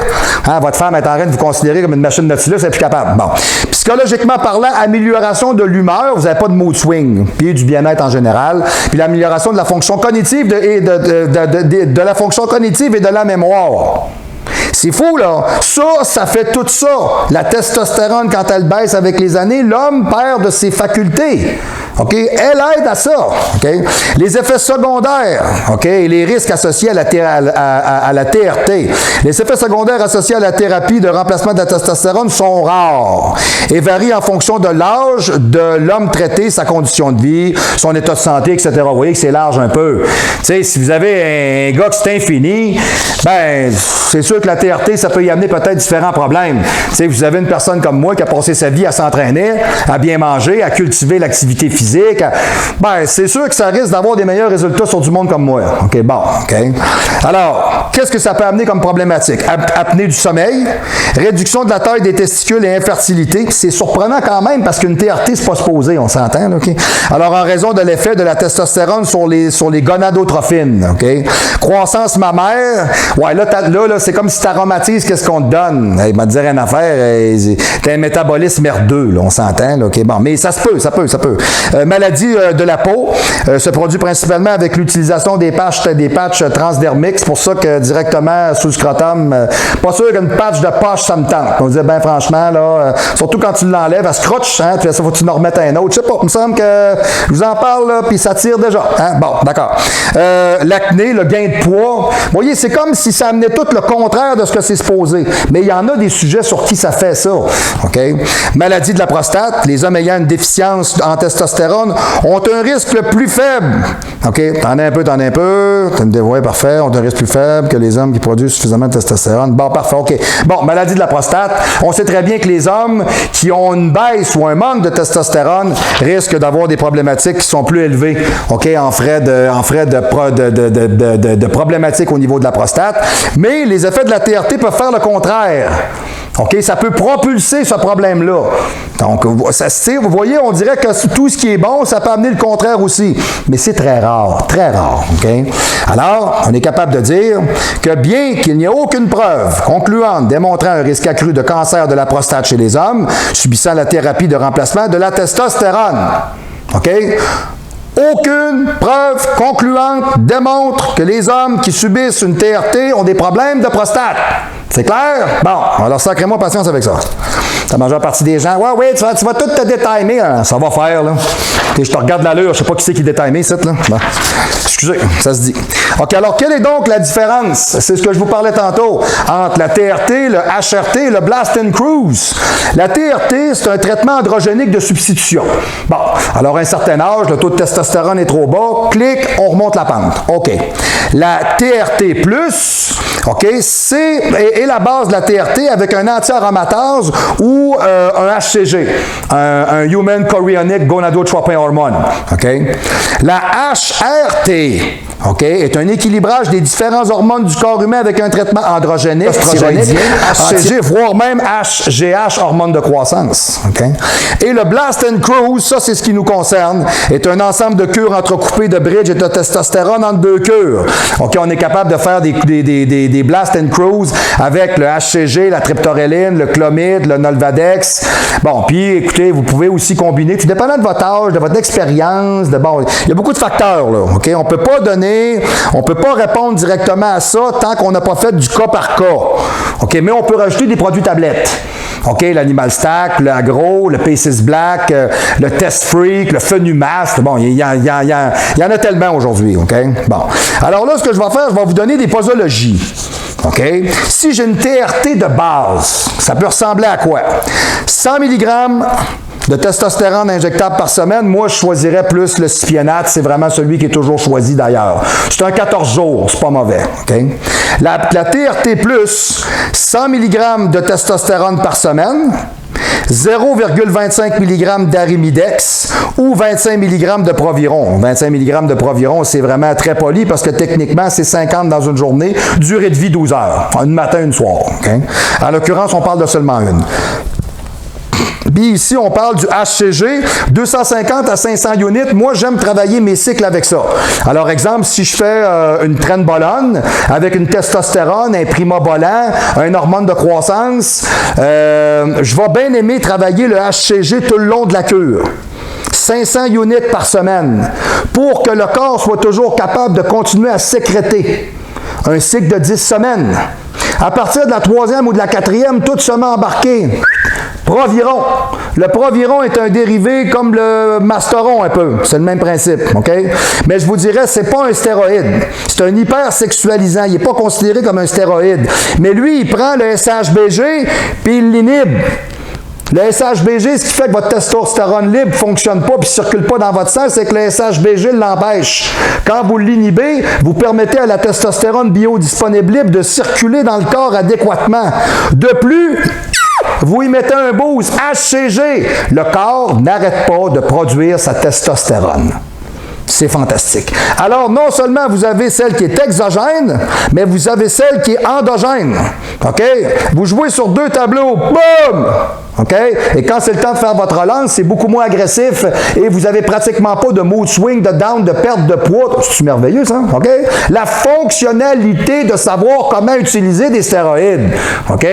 Hein, votre femme est en train de vous considérer comme une machine Nautilus, elle n'est plus capable. Bon. Psychologiquement parlant, amélioration de l'humeur, vous n'avez pas de mood swing, puis du bien-être en général, puis l'amélioration de la fonction cognitive de la fonction cognitive et de la mémoire. C'est fou, là. Ça fait tout ça. La testostérone, quand elle baisse avec les années, l'homme perd de ses facultés. OK? Elle aide à ça. OK? Les effets secondaires, OK? Et les risques associés à la TRT. Les effets secondaires associés à la thérapie de remplacement de la testostérone sont rares et varient en fonction de l'âge de l'homme traité, sa condition de vie, son état de santé, etc. Vous voyez que c'est large un peu. Tu sais, si vous avez un gars qui c'est infini, ben, c'est sûr que la TRT, ça peut y amener peut-être différents problèmes. Tu sais, vous avez une personne comme moi qui a passé sa vie à s'entraîner, à bien manger, à cultiver l'activité physique. Ben, c'est sûr que ça risque d'avoir des meilleurs résultats sur du monde comme moi. OK, bon, OK. Alors, qu'est-ce que ça peut amener comme problématique? Apnée du sommeil, réduction de la taille des testicules et infertilité. C'est surprenant quand même parce qu'une TRT, c'est pas supposé, on s'entend, là, OK? Alors, en raison de l'effet de la testostérone sur les gonadotrophines, OK? Croissance mammaire, ouais, là, c'est comme si tu aromatises qu'est-ce qu'on te donne. Il m'a dit une affaire, t'as un métabolisme merdeux, là, on s'entend, là, OK? Bon, mais ça se peut. Maladie de la peau se produit principalement avec l'utilisation des patchs transdermiques. C'est pour ça que directement sous le scrotum, pas sûr qu'une patch de poche, ça me tente. On disait, ben franchement, là, surtout quand tu l'enlèves, elle se croche, hein, puis ça, faut que tu en remettes un autre. Je sais pas, il me semble que je vous en parle, là, puis ça tire déjà. Hein? Bon, d'accord. L'acné, le gain de poids. Vous voyez, c'est comme si ça amenait tout le contraire de ce que c'est supposé. Mais il y en a des sujets sur qui ça fait ça. OK? Maladie de la prostate. Les hommes ayant une déficience en testostérone ont un risque le plus faible. OK? T'en as un peu. Oui, parfait. Ont un risque plus faible que les hommes qui produisent suffisamment de testostérone. Bon, parfait. OK. Bon, maladie de la prostate. On sait très bien que les hommes qui ont une baisse ou un manque de testostérone risquent d'avoir des problématiques qui sont plus élevées. OK? En frais de problématiques au niveau de la prostate. Mais les effets de la TRT peuvent faire le contraire. OK? Ça peut propulser ce problème-là. Donc, vous voyez, on dirait que tout ce qui est bon, ça peut amener le contraire aussi. Mais c'est très rare. OK? Alors, on est capable de dire que bien qu'il n'y ait aucune preuve concluante démontrant un risque accru de cancer de la prostate chez les hommes subissant la thérapie de remplacement de la testostérone. OK? Aucune preuve concluante démontre que les hommes qui subissent une TRT ont des problèmes de prostate. C'est clair? Bon, alors sacrez-moi patience avec ça. La majeure partie des gens, ouais, tu vas tout te détimer. Hein? Ça va faire, là. Et je te regarde l'allure, je sais pas qui c'est qui détime ici, là. Bon. Excusez, ça se dit. OK, alors, quelle est donc la différence? C'est ce que je vous parlais tantôt, entre la TRT, le HRT et le Blast and Cruise. La TRT, c'est un traitement androgénique de substitution. Bon, alors, à un certain âge, le taux de testostérone est trop bas, clic, on remonte la pente. OK. La TRT+, OK, c'est la base de la TRT avec un anti-aromatase ou un HCG, un Human Chorionic Gonadotropin Hormone. OK? La HRT, OK, est un équilibrage des différents hormones du corps humain avec un traitement androgénique, HCG, voire même HGH, hormone de croissance. OK? Et le Blast and Cruise, ça c'est ce qui nous concerne, est un ensemble de cures entrecoupées de bridge et de testostérone entre deux cures. OK, on est capable de faire des Blast and Cruise avec le HCG, la triptoréline, le clomide, le Nolvadex. Bon, puis écoutez, vous pouvez aussi combiner, tout dépendant de votre âge, de votre expérience, il y a beaucoup de facteurs, là. OK? On peut pas répondre directement à ça tant qu'on n'a pas fait du cas par cas. OK? Mais on peut rajouter des produits tablettes. OK? L'Animal Stack, le Agro, le P6 Black, le Test Freak, le Fenumast. Bon, il y en a tellement aujourd'hui. OK? Bon. Alors là, ce que je vais faire, je vais vous donner des posologies. OK? Si j'ai une TRT de base, ça peut ressembler à quoi? 100 mg de testostérone injectable par semaine, moi, je choisirais plus le cypiénate. C'est vraiment celui qui est toujours choisi d'ailleurs. C'est un 14 jours, c'est pas mauvais. Okay? La TRT+, 100 mg de testostérone par semaine, 0,25 mg d'Arimidex ou 25 mg de Proviron. 25 mg de Proviron, c'est vraiment très poli parce que techniquement, c'est 50 dans une journée, durée de vie 12 heures. Une matin, une soir. Okay? En l'occurrence, on parle de seulement une. Puis ici, on parle du HCG, 250 à 500 units. Moi, j'aime travailler mes cycles avec ça. Alors, exemple, si je fais une trenbolone avec une testostérone, un primobolan, un hormone de croissance, je vais bien aimer travailler le HCG tout le long de la cure. 500 units par semaine pour que le corps soit toujours capable de continuer à sécréter. Un cycle de 10 semaines. À partir de la 3e ou de la 4e, tout se met embarqué. Proviron. Le Proviron est un dérivé comme le Masteron un peu. C'est le même principe, OK? Mais je vous dirais, c'est pas un stéroïde. C'est un hypersexualisant. Il n'est pas considéré comme un stéroïde. Mais lui, il prend le SHBG puis il l'inhibe. Le SHBG, ce qui fait que votre testostérone libre ne fonctionne pas et ne circule pas dans votre sang, c'est que le SHBG l'empêche. Quand vous l'inhibez, vous permettez à la testostérone biodisponible libre de circuler dans le corps adéquatement. De plus, vous y mettez un boost HCG. Le corps n'arrête pas de produire sa testostérone. C'est fantastique. Alors, non seulement vous avez celle qui est exogène, mais vous avez celle qui est endogène. OK? Vous jouez sur 2 tableaux. Boum! OK? Et quand c'est le temps de faire votre relance, c'est beaucoup moins agressif et vous n'avez pratiquement pas de mood swing, de down, de perte de poids. C'est merveilleux, ça? OK? La fonctionnalité de savoir comment utiliser des stéroïdes. OK?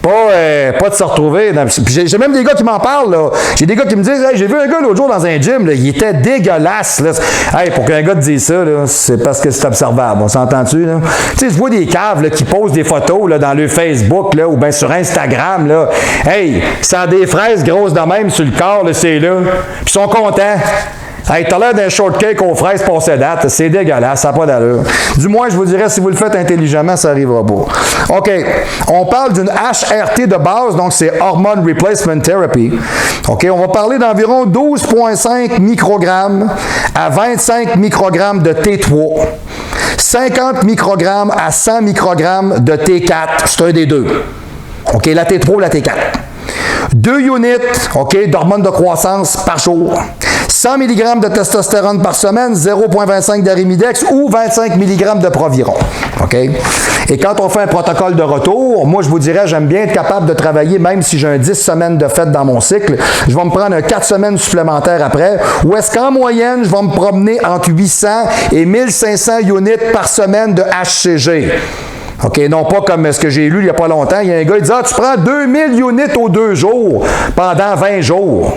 Pas de se retrouver. J'ai même des gars qui m'en parlent, là. J'ai des gars qui me disent, hey, j'ai vu un gars l'autre jour dans un gym, là, il était dégueulasse, là. Hey, pour qu'un gars te dise ça, là, c'est parce que c'est observable. On s'entend-tu, là? Tu sais, je vois des caves, là, qui posent des photos, là, dans le Facebook, là, ou bien sur Instagram, là. Hey, ça a des fraises grosses de même sur le corps, là, c'est là. Puis ils sont contents. Hey, t'as l'air d'un shortcake aux fraises passées date. C'est dégueulasse, ça n'a pas d'allure. Du moins, je vous dirais, si vous le faites intelligemment, ça n'arrivera pas. OK. On parle d'une HRT de base, donc c'est Hormone Replacement Therapy. OK. On va parler d'environ 12,5 microgrammes à 25 microgrammes de T3. 50 microgrammes à 100 microgrammes de T4. C'est un des deux. OK. La T3 ou la T4. 2 units, OK, d'hormones de croissance par jour. 100 mg de testostérone par semaine, 0,25 d'Arimidex ou 25 mg de Proviron. OK? Et quand on fait un protocole de retour, moi, je vous dirais, j'aime bien être capable de travailler, même si j'ai un 10 semaines de fête dans mon cycle, je vais me prendre un 4 semaines supplémentaires après, ou est-ce qu'en moyenne, je vais me promener entre 800 et 1500 units par semaine de HCG. OK, non pas comme ce que j'ai lu il n'y a pas longtemps. Il y a un gars qui dit « Ah, tu prends 2000 units aux 2 jours pendant 20 jours. »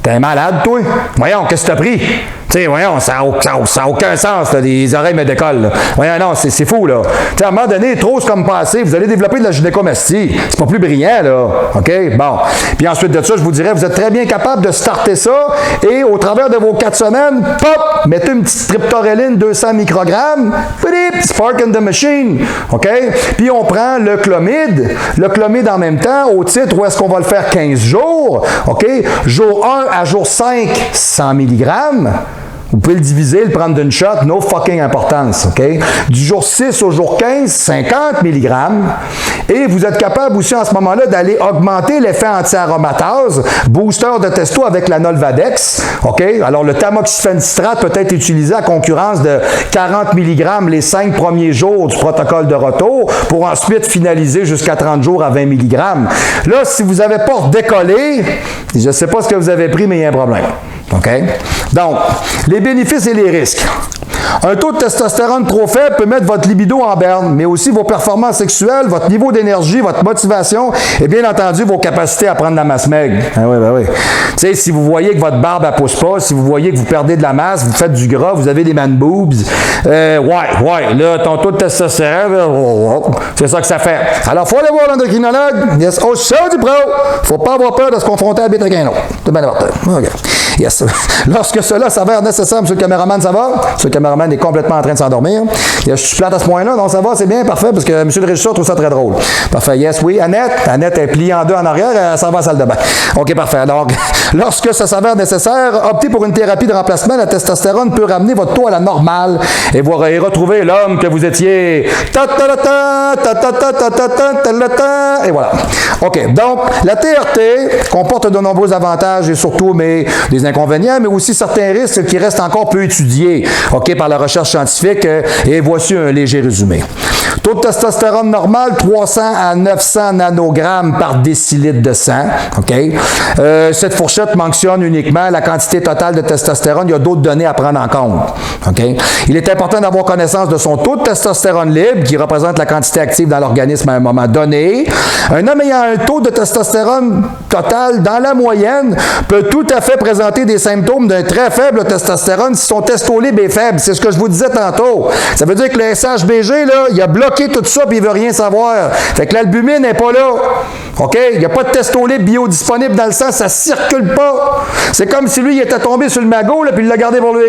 T'es malade, toi? Voyons, qu'est-ce que t'as pris? Tu sais, voyons, ça n'a aucun sens, là, les oreilles me décollent. Là. Voyons, non, c'est fou, là. Tu sais, à un moment donné, trop, c'est comme passé. Vous allez développer de la gynécomastie. C'est pas plus brillant, là. OK? Bon. Puis ensuite de ça, je vous dirais, vous êtes très bien capable de starter ça et au travers de vos 4 semaines, pop, mettez une petite streptoréline 200 microgrammes. Spark in the machine. OK? Puis on prend le clomide. Le clomide en même temps, au titre où est-ce qu'on va le faire 15 jours. OK? Jour 1 à jour 5, 100 mg. Vous pouvez le diviser, le prendre d'une shot, no fucking importance, OK? Du jour 6 au jour 15, 50 mg. Et vous êtes capable aussi en ce moment-là d'aller augmenter l'effet anti-aromatase, booster de testo avec la Nolvadex, OK? Alors le tamoxifène-citrate peut être utilisé à concurrence de 40 mg les 5 premiers jours du protocole de retour pour ensuite finaliser jusqu'à 30 jours à 20 mg. Là, si vous n'avez pas décollé, je ne sais pas ce que vous avez pris, mais il y a un problème. OK? Donc, les bénéfices et les risques. Un taux de testostérone trop faible peut mettre votre libido en berne, mais aussi vos performances sexuelles, votre niveau d'énergie, votre motivation et bien entendu vos capacités à prendre de la masse maigre. Ah oui, ben oui. Tu sais, si vous voyez que votre barbe ne pousse pas, si vous voyez que vous perdez de la masse, vous faites du gras, vous avez des man boobs, là, ton taux de testostérone, c'est ça que ça fait. Alors, il faut aller voir l'endocrinologue. Yes, au show du pro. Faut pas avoir peur de se confronter à la bête avec un autre. C'est bien important. OK. Yes. Lorsque cela s'avère nécessaire, monsieur le caméraman, ça va? Monsieur le caméraman est complètement en train de s'endormir. Je suis plate à ce point-là. Non, ça va, c'est bien, parfait, parce que monsieur le régisseur trouve ça très drôle. Parfait, yes, oui. Annette est pliée en deux en arrière, elle s'en va à la salle de bain. OK, parfait. Alors, lorsque ça s'avère nécessaire, optez pour une thérapie de remplacement. La testostérone peut ramener votre taux à la normale et vous retrouver l'homme que vous étiez. Et voilà. OK, donc, la TRT comporte de nombreux avantages et surtout des inconvénients, mais aussi certains risques qui restent encore peu étudiés, OK, par la recherche scientifique, et voici un léger résumé. Taux de testostérone normal, 300 à 900 nanogrammes par décilitre de sang. OK? Cette fourchette mentionne uniquement la quantité totale de testostérone. Il y a d'autres données à prendre en compte. OK? Il est important d'avoir connaissance de son taux de testostérone libre, qui représente la quantité active dans l'organisme à un moment donné. Un homme ayant un taux de testostérone total dans la moyenne peut tout à fait présenter des symptômes d'un très faible testostérone si son testo libre est faible. C'est ce que je vous disais tantôt. Ça veut dire que le SHBG, là, il a bloqué tout ça et il ne veut rien savoir. Fait que l'albumine n'est pas là. OK? Il n'y a pas de testo libre biodisponible dans le sang, ça ne circule pas. C'est comme si lui, il était tombé sur le magot puis il l'a gardé pour lui.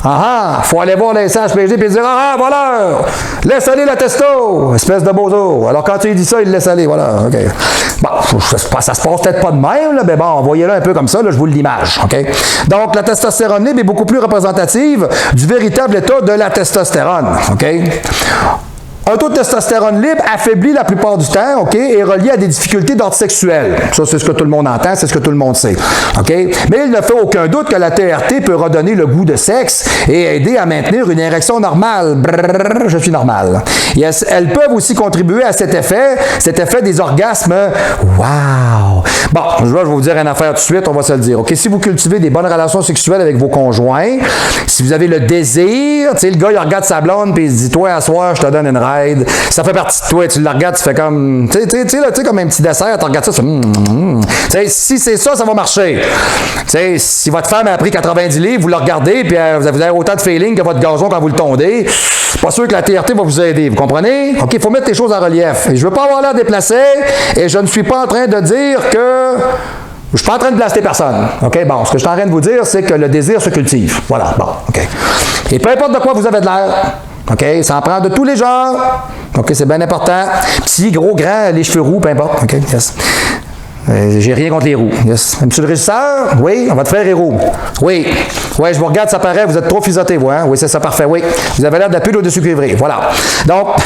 Ah, faut aller voir le SHBG et dire ah, voilà, laisse aller la testo, espèce de bozo. Alors quand tu lui dis ça, il laisse aller, voilà, OK. Bon, ça se passe peut-être pas de même, là, mais bon, voyez-le un peu comme ça, là, je vous l'image, OK. Donc, la testostérone libre est beaucoup plus représentative du véritable état de la testostérone, OK. Un taux de testostérone libre affaibli la plupart du temps, OK, est relié à des difficultés d'ordre sexuel. Ça, c'est ce que tout le monde entend, c'est ce que tout le monde sait, OK. Mais il ne fait aucun doute que la TRT peut redonner le goût de sexe et aider à maintenir une érection normale. Brrr, je suis normal. Et elles peuvent aussi contribuer à cet effet des orgasmes. Wow! Bon, je vais vous dire une affaire tout de suite, on va se le dire. OK, si vous cultivez des bonnes relations sexuelles avec vos conjoints, si vous avez le désir, tu sais, le gars, il regarde sa blonde puis il se dit, toi, à soir, je te donne une ride. Ça fait partie de toi. Tu le regardes, tu fais comme, tu sais, comme un petit dessert, tu regardes ça, tu fais, si c'est ça, ça va marcher. Tu sais, si votre femme a pris 90 livres, vous le regardez, puis vous avez autant de feeling que votre gazon quand vous le tondez, pas sûr que la TRT va vous aider. Vous comprenez? OK, il faut mettre les choses en relief. Et je ne veux pas avoir l'air déplacé, et je ne suis pas en train de dire que je ne suis pas en train de blaster personne. OK? Bon, ce que je suis en train de vous dire, c'est que le désir se cultive. Voilà, bon, OK. Et peu importe de quoi vous avez de l'air, OK? Ça en prend de tous les genres. OK? C'est bien important. Petit, gros, grand, les cheveux roux, peu importe. OK? Yes. J'ai rien contre les roux. Yes. Monsieur le régisseur? Oui, votre frère est roux. Oui. Oui, je vous regarde, ça paraît, vous êtes trop fisoté, vous, hein? Oui, c'est ça, parfait, oui. Vous avez l'air de la pile au-dessus cuivré. Voilà. Donc,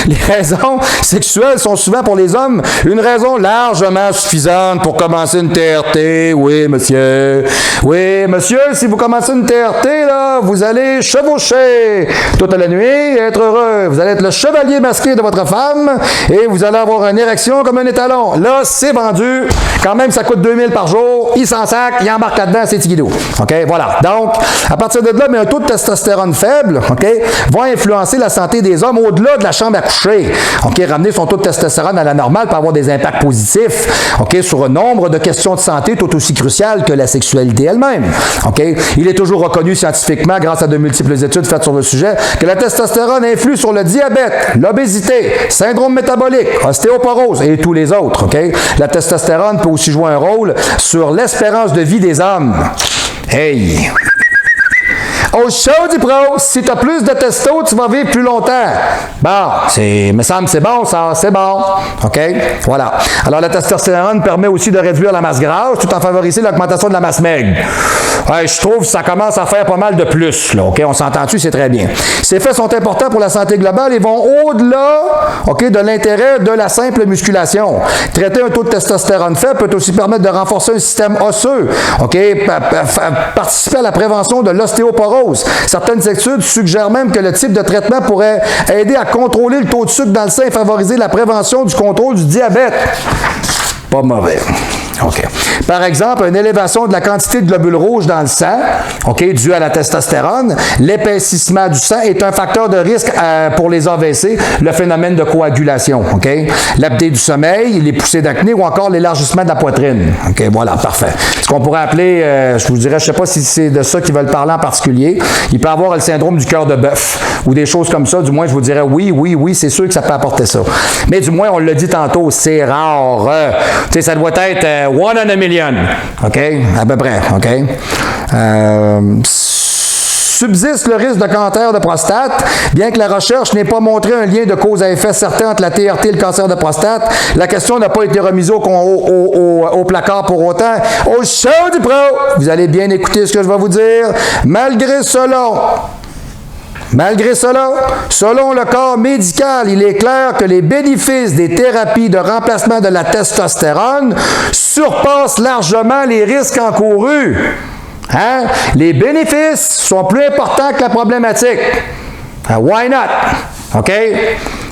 les raisons sexuelles sont souvent pour les hommes une raison largement suffisante pour commencer une TRT. Oui, monsieur. Oui, monsieur, si vous commencez une TRT, là, vous allez chevaucher toute la nuit et être heureux. Vous allez être le chevalier masqué de votre femme et vous allez avoir une érection comme un étalon. Là, c'est vendu. Quand même, ça coûte 2000 par jour. Il s'en sac, il embarque là-dedans, c'est tigidou. OK, voilà. Donc, à partir de là, mais un taux de testostérone faible, OK, va influencer la santé des hommes au-delà de la chambre à coucher. OK, ramener son taux de testostérone à la normale peut avoir des impacts positifs, OK, sur un nombre de questions de santé tout aussi cruciales que la sexualité elle-même. OK, il est toujours reconnu scientifiquement, grâce à de multiples études faites sur le sujet, que la testostérone influe sur le diabète, l'obésité, syndrome métabolique, ostéoporose et tous les autres. OK, la testostérone peut aussi jouer un rôle sur l'espérance de vie des hommes. Hey! Au show du pro, si tu as plus de testo, tu vas vivre plus longtemps. Bon, me semble c'est bon, ça, c'est bon. OK? Voilà. Alors, la testostérone permet aussi de réduire la masse grasse tout en favorisant l'augmentation de la masse maigre. Ouais, je trouve que ça commence à faire pas mal de plus, là. OK? On s'entend-tu? C'est très bien. Ces faits sont importants pour la santé globale et vont au-delà, OK, de l'intérêt de la simple musculation. Traiter un taux de testostérone faible peut aussi permettre de renforcer un système osseux. OK? Participer à la prévention de l'ostéoporose. Certaines études suggèrent même que le type de traitement pourrait aider à contrôler le taux de sucre dans le sein et favoriser la prévention du contrôle du diabète. Pas mauvais. OK. Par exemple, une élévation de la quantité de globules rouges dans le sang, OK, due à la testostérone, l'épaississement du sang est un facteur de risque pour les AVC, le phénomène de coagulation, OK? L'apnée du sommeil, les poussées d'acné ou encore l'élargissement de la poitrine. OK, voilà, parfait. Ce qu'on pourrait appeler, je vous dirais, je ne sais pas si c'est de ça qu'ils veulent parler en particulier, il peut avoir le syndrome du cœur de bœuf ou des choses comme ça, du moins je vous dirais oui, c'est sûr que ça peut apporter ça. Mais du moins, on l'a dit tantôt, c'est rare. Tu sais, ça doit être one in a million. OK? À peu près. OK? Subsiste le risque de cancer de prostate. Bien que la recherche n'ait pas montré un lien de cause à effet certain entre la TRT et le cancer de prostate, la question n'a pas été remise au placard pour autant. Au show du pro! Vous allez bien écouter ce que je vais vous dire. Malgré cela, selon le corps médical, il est clair que les bénéfices des thérapies de remplacement de la testostérone surpassent largement les risques encourus. Hein? Les bénéfices sont plus importants que la problématique. Why not? OK?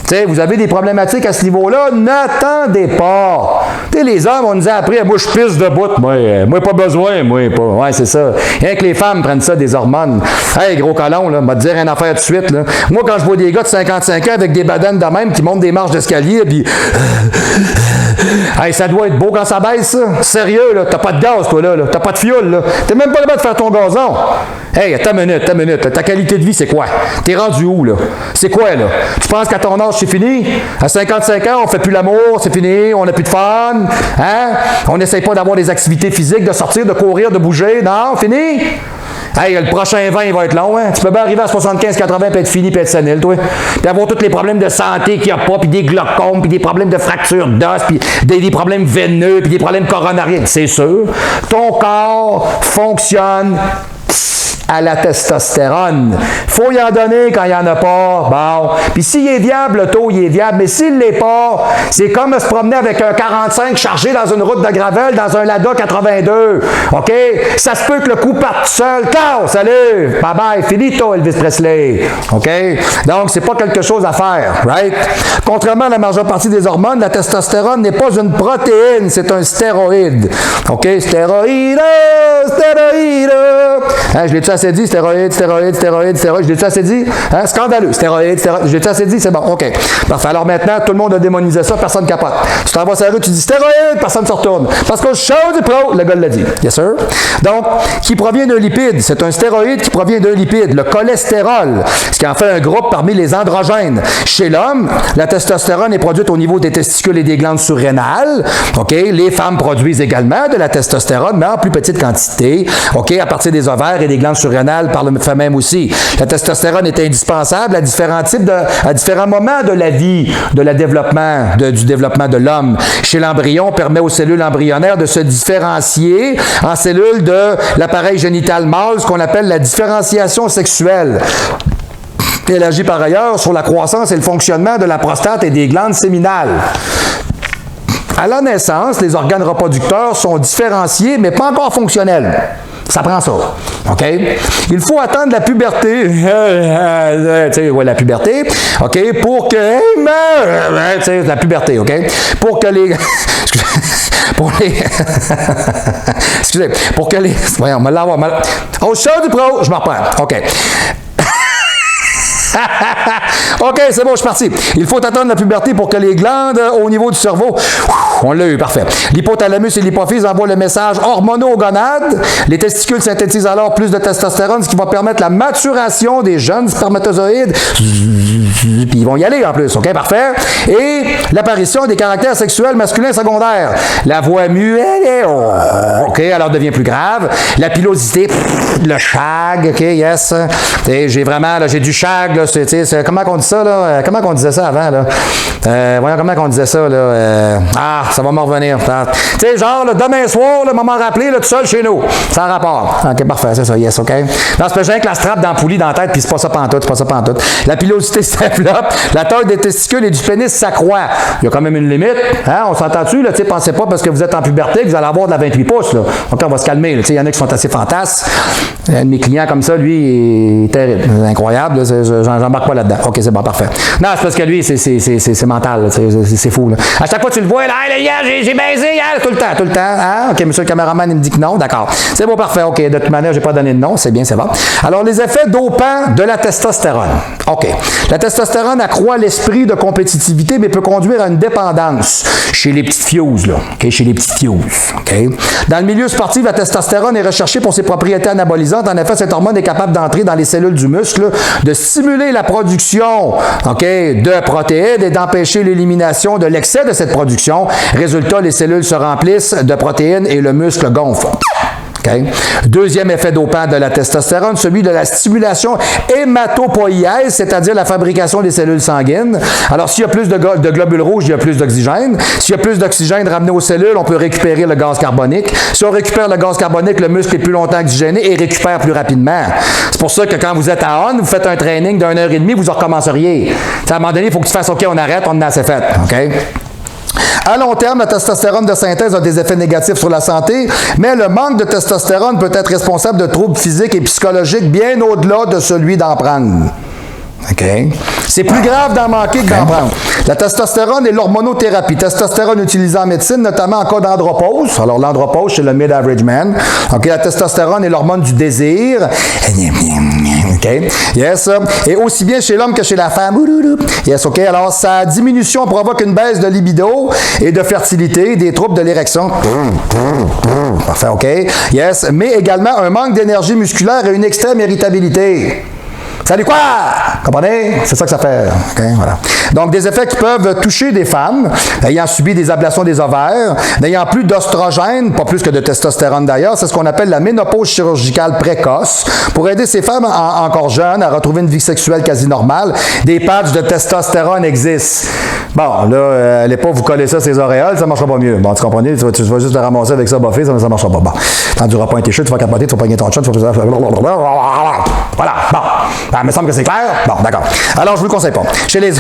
T'sais, vous avez des problématiques à ce niveau-là, n'attendez pas. T'sais, les hommes, on nous a appris, moi je pisse de bout, moi pas besoin, moi pas. Ouais, c'est ça. Rien que les femmes prennent ça, des hormones. Hey, gros colon, là, m'a te dire une affaire tout de suite, là. Moi, quand je vois des gars de 55 ans avec des badanes de même qui montent des marches d'escalier, puis hey, ça doit être beau quand ça baisse, ça. Sérieux, là, t'as pas de gaz, toi, là. T'as pas de fioul, là. T'es même pas capable de faire ton gazon. Hey, ta minute. Ta qualité de vie, c'est quoi? T'es rendu où, là? C'est quoi, là? Tu penses qu'à ton âge, c'est fini? À 55 ans, on fait plus l'amour, c'est fini, on n'a plus de fun, hein? On n'essaye pas d'avoir des activités physiques, de sortir, de courir, de bouger. Non, fini? Hey, le prochain 20, il va être long, hein? Tu peux bien arriver à 75, 80, puis être fini, puis être sénile, toi. Puis avoir tous les problèmes de santé qu'il n'y a pas, puis des glaucomes, puis des problèmes de fractures d'os, puis des problèmes veineux, puis des problèmes coronariens. C'est sûr. Ton corps fonctionne à la testostérone. Faut y en donner quand il n'y en a pas. Bon. Puis s'il est viable, le taux, il est viable. Mais s'il ne l'est pas, c'est comme se promener avec un 45 chargé dans une route de gravel, dans un Lada 82. OK? Ça se peut que le coup parte tout seul. Ciao! Salut! Bye-bye! Finito, Elvis Presley. OK? Donc, c'est pas quelque chose à faire. Right? Contrairement à la majeure partie des hormones, la testostérone n'est pas une protéine, c'est un stéroïde. OK? Stéroïde! Hein, je l'ai-tu assez dit? Stéroïde. Je l'ai-tu assez dit? Hein? Scandaleux. Stéroïde. Je l'ai-tu assez dit? C'est bon. OK. Parfait. Alors maintenant, tout le monde a démonisé ça, personne ne capote. Tu t'en vas sur la rue, tu dis stéroïde, personne ne se retourne. Parce que show du pro, le gars l'a dit. Yes, sir. Donc, qui provient d'un lipide. C'est un stéroïde qui provient d'un lipide, le cholestérol, ce qui en fait un groupe parmi les androgènes. Chez l'homme, la testostérone est produite au niveau des testicules et des glandes surrénales. OK? Les femmes produisent également de la testostérone, mais en plus petite quantité. OK? À partir des ovaires et des glandes surrénales par le fait même aussi. La testostérone est indispensable à différents moments de la vie, du développement de l'homme. Chez l'embryon, permet aux cellules embryonnaires de se différencier en cellules de l'appareil génital mâle, ce qu'on appelle la différenciation sexuelle. Elle agit par ailleurs sur la croissance et le fonctionnement de la prostate et des glandes séminales. À la naissance, les organes reproducteurs sont différenciés, mais pas encore fonctionnels. Ça prend ça. OK? Il faut attendre la puberté. Tu sais, ouais, la puberté. OK? Pour que. Tu sais, la puberté. OK? Pour que les. Excusez. Pour que les. Voyons, on va l'avoir. Au show du pro, je m'en reprends. OK. OK, c'est bon, je suis parti. Il faut attendre la puberté pour que les glandes au niveau du cerveau, on l'a eu, parfait. L'hypothalamus et l'hypophyse envoient le message hormonaux aux gonades. Les testicules synthétisent alors plus de testostérone, ce qui va permettre la maturation des jeunes spermatozoïdes. Puis ils vont y aller en plus, OK, parfait. Et l'apparition des caractères sexuels masculins secondaires. La voix muette, OK, alors devient plus grave. La pilosité, le shag, OK, yes. J'ai du shag, là. Comment on dit ça, là? Comment on disait ça avant, là? Voyons, comment on disait ça, là? Ça va m'en revenir. Tu sais, genre, là, demain soir, là, m'en rappeler, là, tout seul chez nous. Sans rapport. OK, parfait, c'est ça, yes, OK. Non, c'est pas juste que la strap dans la poulie dans la tête, puis c'est pas ça pantoute, La pilosité se développe, la taille des testicules et du pénis s'accroît. Il y a quand même une limite. Hein? On s'entend-tu, là? Tu sais, pensez pas parce que vous êtes en puberté que vous allez avoir de la 28 pouces, là. Donc, on va se calmer, il y en a qui sont assez fantasmes. Un de mes clients comme ça, lui, il est terrible. Incroyable, j'embarque pas là-dedans. OK, c'est bon, parfait. Non, c'est parce que lui, c'est mental, c'est fou, là. À chaque fois que tu le vois, là, hey, j'ai baisé hier, tout le temps. Hein? OK, monsieur le caméraman, il me dit que non, d'accord. C'est bon, parfait, OK. De toute manière, j'ai pas donné de nom, c'est bien, c'est bon. Alors, les effets dopants de la testostérone. OK. La testostérone accroît l'esprit de compétitivité, mais peut conduire à une dépendance chez les petites fiouses, là. OK, chez les petites fiouses. OK. Dans le milieu sportif, la testostérone est recherchée pour ses propriétés anabolisantes. En effet, cette hormone est capable d'entrer dans les cellules du muscle, de stimuler la production, OK, de protéines et d'empêcher l'élimination de l'excès de cette production. Résultat, les cellules se remplissent de protéines et le muscle gonfle. Okay. Deuxième effet dopant de la testostérone, celui de la stimulation hématopoïèse, c'est-à-dire la fabrication des cellules sanguines. Alors, s'il y a plus de globules rouges, il y a plus d'oxygène. S'il y a plus d'oxygène ramené aux cellules, on peut récupérer le gaz carbonique. Si on récupère le gaz carbonique, le muscle est plus longtemps oxygéné et récupère plus rapidement. C'est pour ça que quand vous êtes à on, vous faites un training d'1 heure et demie, vous en recommenceriez. À un moment donné, il faut que tu fasses OK, on arrête, on en a assez fait. OK? À long terme, la testostérone de synthèse a des effets négatifs sur la santé, mais le manque de testostérone peut être responsable de troubles physiques et psychologiques bien au-delà de celui d'en prendre. OK? C'est plus grave d'en manquer que d'en prendre. La testostérone et l'hormonothérapie. Testostérone utilisée en médecine, notamment en cas d'andropause. Alors, l'andropause, c'est le mid-average man. OK? La testostérone est l'hormone du désir. OK? Yes. Et aussi bien chez l'homme que chez la femme. Yes. OK? Alors, sa diminution provoque une baisse de libido et de fertilité, des troubles de l'érection. Parfait. OK? Yes. Mais également un manque d'énergie musculaire et une extrême irritabilité. Salut quoi? Comprenez? C'est ça que ça fait. Okay, voilà. Donc, des effets qui peuvent toucher des femmes ayant subi des ablations des ovaires, n'ayant plus d'ostrogène, pas plus que de testostérone d'ailleurs, c'est ce qu'on appelle la ménopause chirurgicale précoce, pour aider ces femmes encore jeunes à retrouver une vie sexuelle quasi normale. Des patchs de testostérone existent. Bon, là, allez pas vous coller ça sur les auréoles, ça ne marchera pas mieux. Bon, tu comprenez? Tu vas juste le ramasser avec ça, buffet, ça ne marchera pas. Bon, t'enduras pas un t-shirt, tu vas capoter, tu vas pogner ton shot, tu vas faire... Voilà, bon. Ah, il me semble que c'est clair. Bon, d'accord. Alors, je vous le conseille pas. Chez les...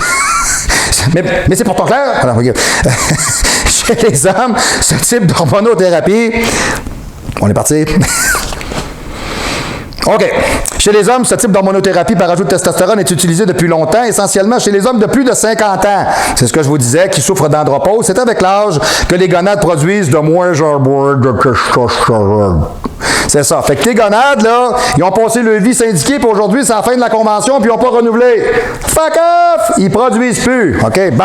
mais c'est pourtant clair. Alors, okay. Chez les hommes, ce type d'hormonothérapie... On est parti. OK. Chez les hommes, ce type d'hormonothérapie par ajout de testostérone est utilisé depuis longtemps, essentiellement chez les hommes de plus de 50 ans. C'est ce que je vous disais, qui souffrent d'andropause. C'est avec l'âge que les gonades produisent de moins de testostérone. C'est ça. Fait que tes gonades, là, ils ont passé leur vie syndiquée, puis aujourd'hui, c'est la fin de la convention, puis ils n'ont pas renouvelé. Fuck off! Ils produisent plus. OK? Bon.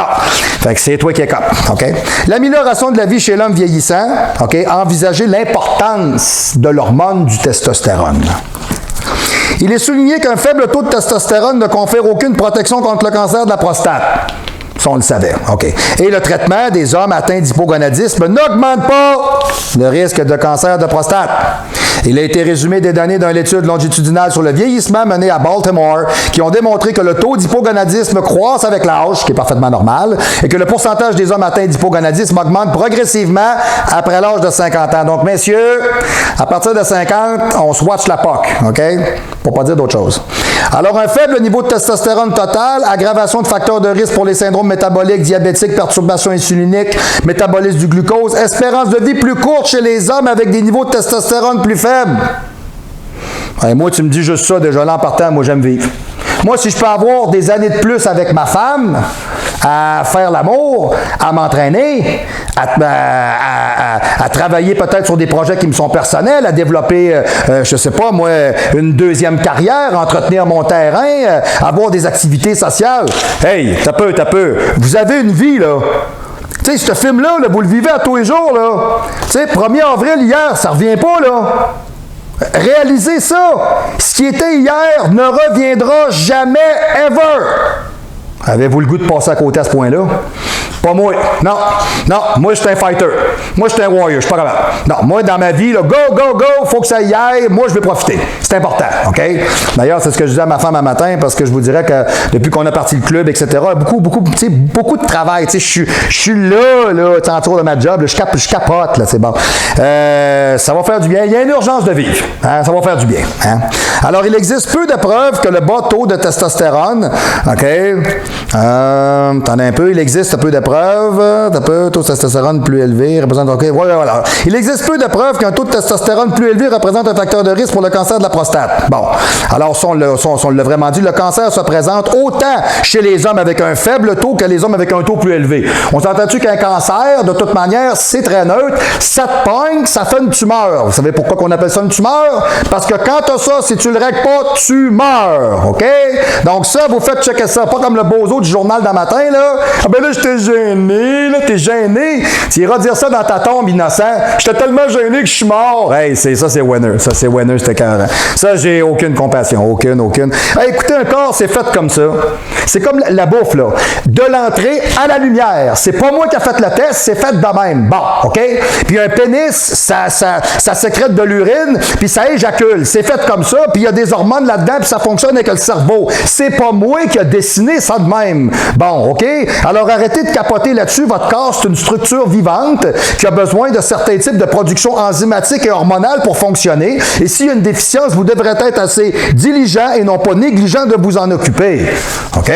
Fait que c'est toi qui es cop. OK? L'amélioration de la vie chez l'homme vieillissant, OK? Envisagez l'importance de l'hormone du testostérone. Il est souligné qu'un faible taux de testostérone ne confère aucune protection contre le cancer de la prostate. Ça, on le savait. OK. Et le traitement des hommes atteints d'hypogonadisme n'augmente pas le risque de cancer de prostate. Il a été résumé des données d'une étude longitudinale sur le vieillissement menée à Baltimore qui ont démontré que le taux d'hypogonadisme croisse avec l'âge, ce qui est parfaitement normal, et que le pourcentage des hommes atteints d'hypogonadisme augmente progressivement après l'âge de 50 ans. Donc, messieurs, à partir de 50, on swatch la POC, OK? Pour pas dire d'autre chose. Alors, un faible niveau de testostérone total, aggravation de facteurs de risque pour les syndromes métaboliques, diabétiques, perturbations insuliniques, métabolisme du glucose, espérance de vie plus courte chez les hommes avec des niveaux de testostérone plus faibles. Ouais, moi, tu me dis juste ça, déjà là en partant, moi j'aime vivre. Moi, si je peux avoir des années de plus avec ma femme, à faire l'amour, à m'entraîner, à travailler peut-être sur des projets qui me sont personnels, à développer, je sais pas moi, une deuxième carrière, entretenir mon terrain, avoir des activités sociales. Hey, t'as peu. Vous avez une vie, là. Tu sais, ce film-là, là, vous le vivez à tous les jours, là. Tu sais, 1er avril, hier, ça revient pas, là. Réalisez ça. Ce qui était hier ne reviendra jamais, ever. Avez-vous le goût de passer à côté à ce point-là? Pas moi. Non, moi, je suis un fighter. Moi, je suis un warrior. Je suis pas capable. Non, moi, dans ma vie, là, go, faut que ça y aille. Moi, je vais profiter. C'est important, OK? D'ailleurs, c'est ce que je disais à ma femme un matin, parce que je vous dirais que depuis qu'on a parti le club, etc., beaucoup de travail. Je suis là, en tour de ma job, là, je capote, là, c'est bon. Ça va faire du bien. Il y a une urgence de vivre. Hein? Ça va faire du bien. Hein? Alors, il existe peu de preuves que le bas taux de testostérone, OK? T'en as un peu, il existe peu de preuves, taux de testostérone plus élevé représente... OK, voilà. Il existe peu de preuves qu'un taux de testostérone plus élevé représente un facteur de risque pour le cancer de la prostate. Bon, alors ça, on l'a vraiment dit, le cancer se présente autant chez les hommes avec un faible taux que les hommes avec un taux plus élevé. On s'entend-tu qu'un cancer, de toute manière, c'est très neutre, ça te pogne, ça fait une tumeur. Vous savez pourquoi on appelle ça une tumeur? Parce que quand t'as ça, si tu le règles pas, tu meurs, OK? Donc ça, vous faites checker ça, pas comme le bozo du journal d'un matin, là. Ah ben là, j'étais gêné, là, t'es gêné. Tu iras dire ça dans ta tombe, innocent. J'étais tellement gêné que je suis mort. Hey, ça, c'est winner. Ça, c'est winner, c'était écœurant. Ça, j'ai aucune compassion. Aucune. Hey, écoutez, un corps, c'est fait comme ça. C'est comme la bouffe, là. De l'entrée à la lumière. C'est pas moi qui a fait le test, c'est fait de même. Bon, OK? Puis un pénis, ça sécrète de l'urine, puis ça éjacule. C'est fait comme ça, puis il y a des hormones là-dedans, puis ça fonctionne avec le cerveau. C'est pas moi qui a dessiné ça de même. Bon, OK? Alors arrêtez de capoter capoter là-dessus. Votre corps, c'est une structure vivante qui a besoin de certains types de production enzymatique et hormonale pour fonctionner. Et s'il y a une déficience, vous devrez être assez diligent et non pas négligent de vous en occuper. OK?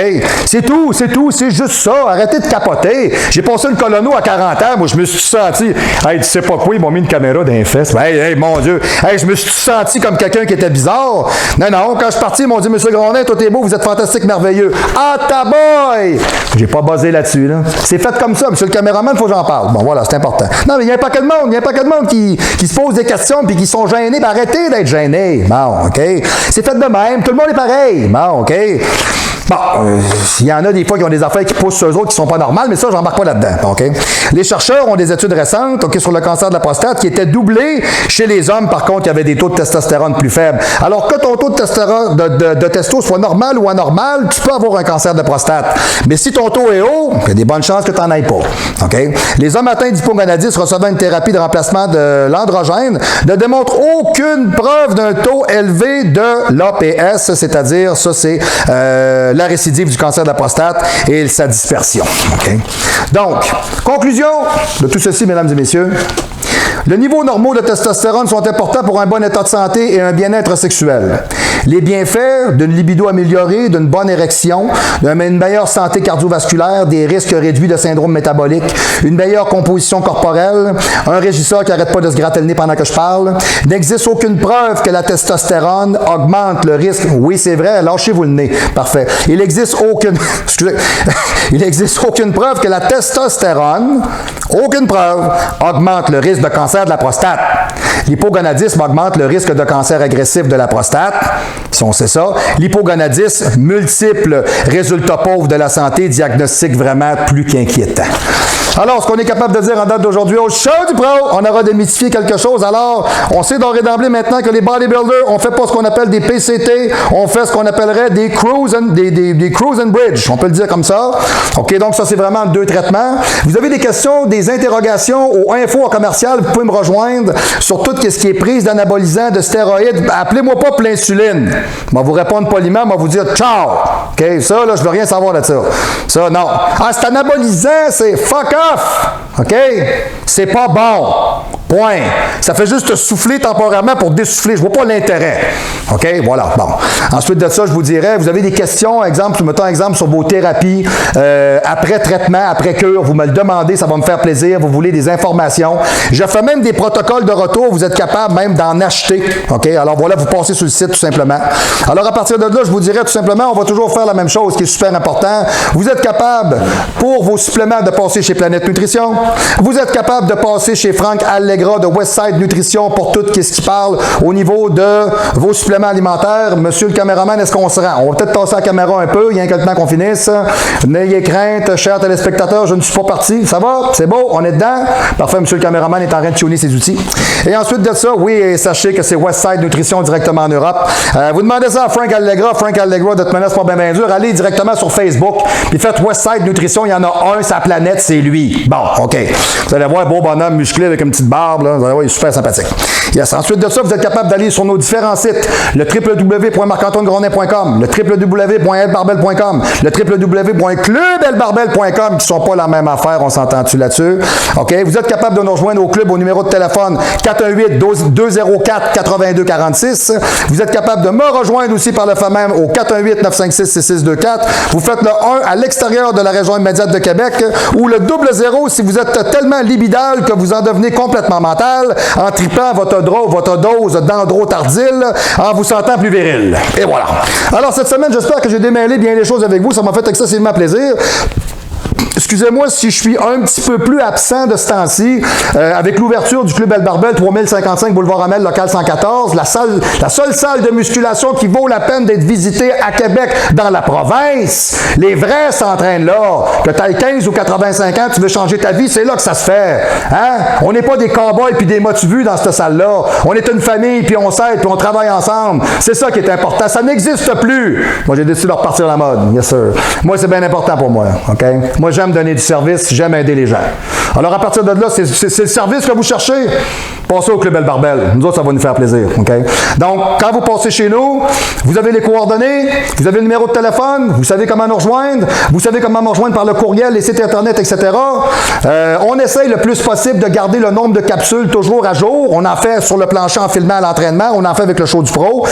C'est tout, c'est juste ça. Arrêtez de capoter. J'ai passé une colono à 40 ans, moi je me suis senti, hey, tu sais pas quoi, ils m'ont mis une caméra dans les fesses. Hey, mon Dieu, hey, je me suis senti comme quelqu'un qui était bizarre. Non, quand je suis parti, ils m'ont dit, Monsieur Grondin, toi t'es beau, vous êtes fantastique, merveilleux. Ah, ta boy! J'ai pas buzzé là-dessus, là. C'est fait comme ça, monsieur le caméraman, il faut que j'en parle. Bon, voilà, c'est important. Non, mais il y a un paquet de monde, qui se pose des questions puis qui sont gênés. Ben, arrêtez d'être gênés. Bon, OK? C'est fait de même, tout le monde est pareil. Bon, OK? Bon, il y en a des fois qui ont des affaires qui poussent eux autres qui sont pas normales, mais ça, j'embarque pas là-dedans. OK? Les chercheurs ont des études récentes sur le cancer de la prostate qui étaient doublés chez les hommes, par contre, qui avaient des taux de testostérone plus faibles. Alors, que ton taux de testo soit normal ou anormal, tu peux avoir un cancer de prostate. Mais si ton taux est haut, il y a des bonnes chances que tu n'en ailles pas. OK? Les hommes atteints d'hypogonadisme recevant une thérapie de remplacement de l'androgène ne démontrent aucune preuve d'un taux élevé de l'APS, c'est-à-dire, ça, c'est la récidive du cancer de la prostate et sa dispersion. Okay? Donc, conclusion de tout ceci, mesdames et messieurs. Les niveaux normaux de testostérone sont importants pour un bon état de santé et un bien-être sexuel. Les bienfaits d'une libido améliorée, d'une bonne érection, d'une meilleure santé cardiovasculaire, des risques réduits de syndrome métabolique, une meilleure composition corporelle, un régisseur qui n'arrête pas de se gratter le nez pendant que je parle. Il n'existe aucune preuve que la testostérone augmente le risque. Oui, c'est vrai, lâchez-vous le nez. Parfait. Il n'existe aucune preuve que la testostérone, aucune preuve, augmente le risque de cancer de la prostate. L'hypogonadisme augmente le risque de cancer agressif de la prostate, si on sait ça. L'hypogonadisme, multiple résultats pauvres de la santé, diagnostic vraiment plus qu'inquiétant. Alors, ce qu'on est capable de dire en date d'aujourd'hui au show du pro, on aura démystifié quelque chose. Alors, on sait d'ores et d'emblée maintenant que les bodybuilders, on fait pas ce qu'on appelle des PCT, on fait ce qu'on appellerait des cruise and bridge. On peut le dire comme ça. OK, donc ça, c'est vraiment deux traitements. Vous avez des questions, des interrogations au info commercial, vous pouvez me rejoindre sur tout ce qui est prise d'anabolisants, de stéroïdes. Appelez-moi pas pour l'insuline. Je vais vous répondre poliment, je vais vous dire ciao. OK, ça, là, je veux rien savoir de ça. Ça, non. Ah, c'est anabolisant, c'est fuck off. OK? C'est pas bon. Point. Ça fait juste souffler temporairement pour dessouffler. Je vois pas l'intérêt. OK? Voilà. Bon. Ensuite de ça, je vous dirais, vous avez des questions, exemple, mettons un exemple sur vos thérapies, après traitement, après cure, vous me le demandez, ça va me faire plaisir. Vous voulez des informations. Je fais même des protocoles de retour. Vous êtes capable même d'en acheter. OK? Alors voilà, vous passez sur le site tout simplement. Alors à partir de là, je vous dirais tout simplement, on va toujours faire la même chose qui est super important. Vous êtes capable, pour vos suppléments, de passer chez Planète Nutrition. Vous êtes capable de passer chez Frank Allegra de Westside Nutrition pour tout ce qui parle au niveau de vos suppléments alimentaires. Monsieur le caméraman, est-ce qu'on se rend? On va peut-être passer la caméra un peu, il y a quelques temps qu'on finisse. N'ayez crainte, chers téléspectateurs, je ne suis pas parti. Ça va? C'est beau? On est dedans? Parfait, monsieur le caméraman est en train de tuner ses outils. Et ensuite de ça, oui, sachez que c'est Westside Nutrition directement en Europe. Vous demandez ça à Frank Allegra. Frank Allegra, de toute manière, c'est pas bien dur. Allez directement sur Facebook, puis faites Westside Nutrition. Il y en a un, sa planète, c'est lui. Bon, OK. Vous allez voir, beau bonhomme musclé avec une petite barbe. Là. Vous allez voir, il est super sympathique. Yes. Ensuite de ça, vous êtes capable d'aller sur nos différents sites. Le www.marc-antoine-grondin.com, le www.elbarbel.com, le www.clubelbarbel.com, qui ne sont pas la même affaire, on s'entend-tu là-dessus? OK? Vous êtes capable de nous rejoindre au club au numéro de téléphone 418-204-8246. Vous êtes capable de me rejoindre aussi par le fait même au 418-956-6624. Vous faites le 1 à l'extérieur de la région immédiate de Québec ou le 00 si vous êtes tellement libidal que vous en devenez complètement mental en tripant votre dose d'androtardile en vous sentant plus viril. Et voilà. Alors, cette semaine, j'espère que j'ai démêlé bien les choses avec vous. Ça m'a fait excessivement plaisir. Excusez-moi si je suis un petit peu plus absent de ce temps-ci. Avec l'ouverture du Club El Barbel, 3055 Boulevard Amel, local 114, la seule salle de musculation qui vaut la peine d'être visitée à Québec dans la province. Les vrais s'entraînent là. Que tu aies 15 ou 85 ans, tu veux changer ta vie, c'est là que ça se fait. Hein? On n'est pas des cow-boys puis des motivus dans cette salle-là. On est une famille, puis on s'aide, puis on travaille ensemble. C'est ça qui est important. Ça n'existe plus. Moi, j'ai décidé de repartir la mode. Yes, sir. Moi, c'est bien important pour moi. OK? Moi, j'aime donner du service, j'aime aider les gens. Alors, à partir de là, c'est le service que vous cherchez. passez au Club El Barbel. Nous autres, ça va nous faire plaisir. Okay? Donc, quand vous passez chez nous, vous avez les coordonnées, vous avez le numéro de téléphone, vous savez comment nous rejoindre, vous savez comment nous rejoindre par le courriel, les sites Internet, etc. On essaye le plus possible de garder le nombre de capsules toujours à jour. On en fait sur le plancher en filmant à l'entraînement, on en fait avec le show du pro.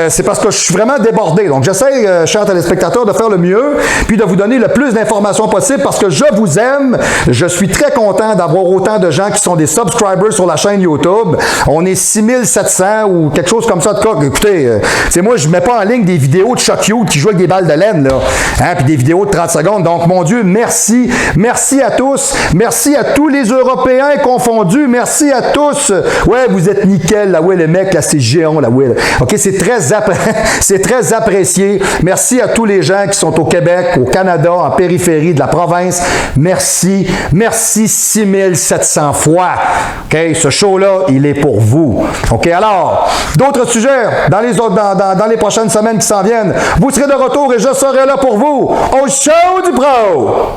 C'est parce que je suis vraiment débordé. Donc, j'essaie, chers téléspectateurs, de faire le mieux, puis de vous donner le plus d'informations possible parce que je vous aime. Je suis très content d'avoir autant de gens qui sont des subscribers sur la chaîne YouTube. On est 6700 ou quelque chose comme ça. De cas, écoutez, c'est moi, je ne mets pas en ligne des vidéos de Chuck Hughes qui jouent avec des balles de laine, là. Hein, puis des vidéos de 30 secondes. Donc, mon Dieu, merci. Merci à tous. Merci à tous les Européens confondus. Merci à tous. Ouais, vous êtes nickel, là. Ouais, les mecs, là, c'est géant, là. Ouais. OK, c'est très apprécié. Merci à tous les gens qui sont au Québec, au Canada, en périphérie de la province. Merci. Merci 6700 fois. OK, ce show-là, il est pour vous. OK, alors, d'autres sujets dans les prochaines semaines qui s'en viennent. Vous serez de retour et je serai là pour vous au show du pro.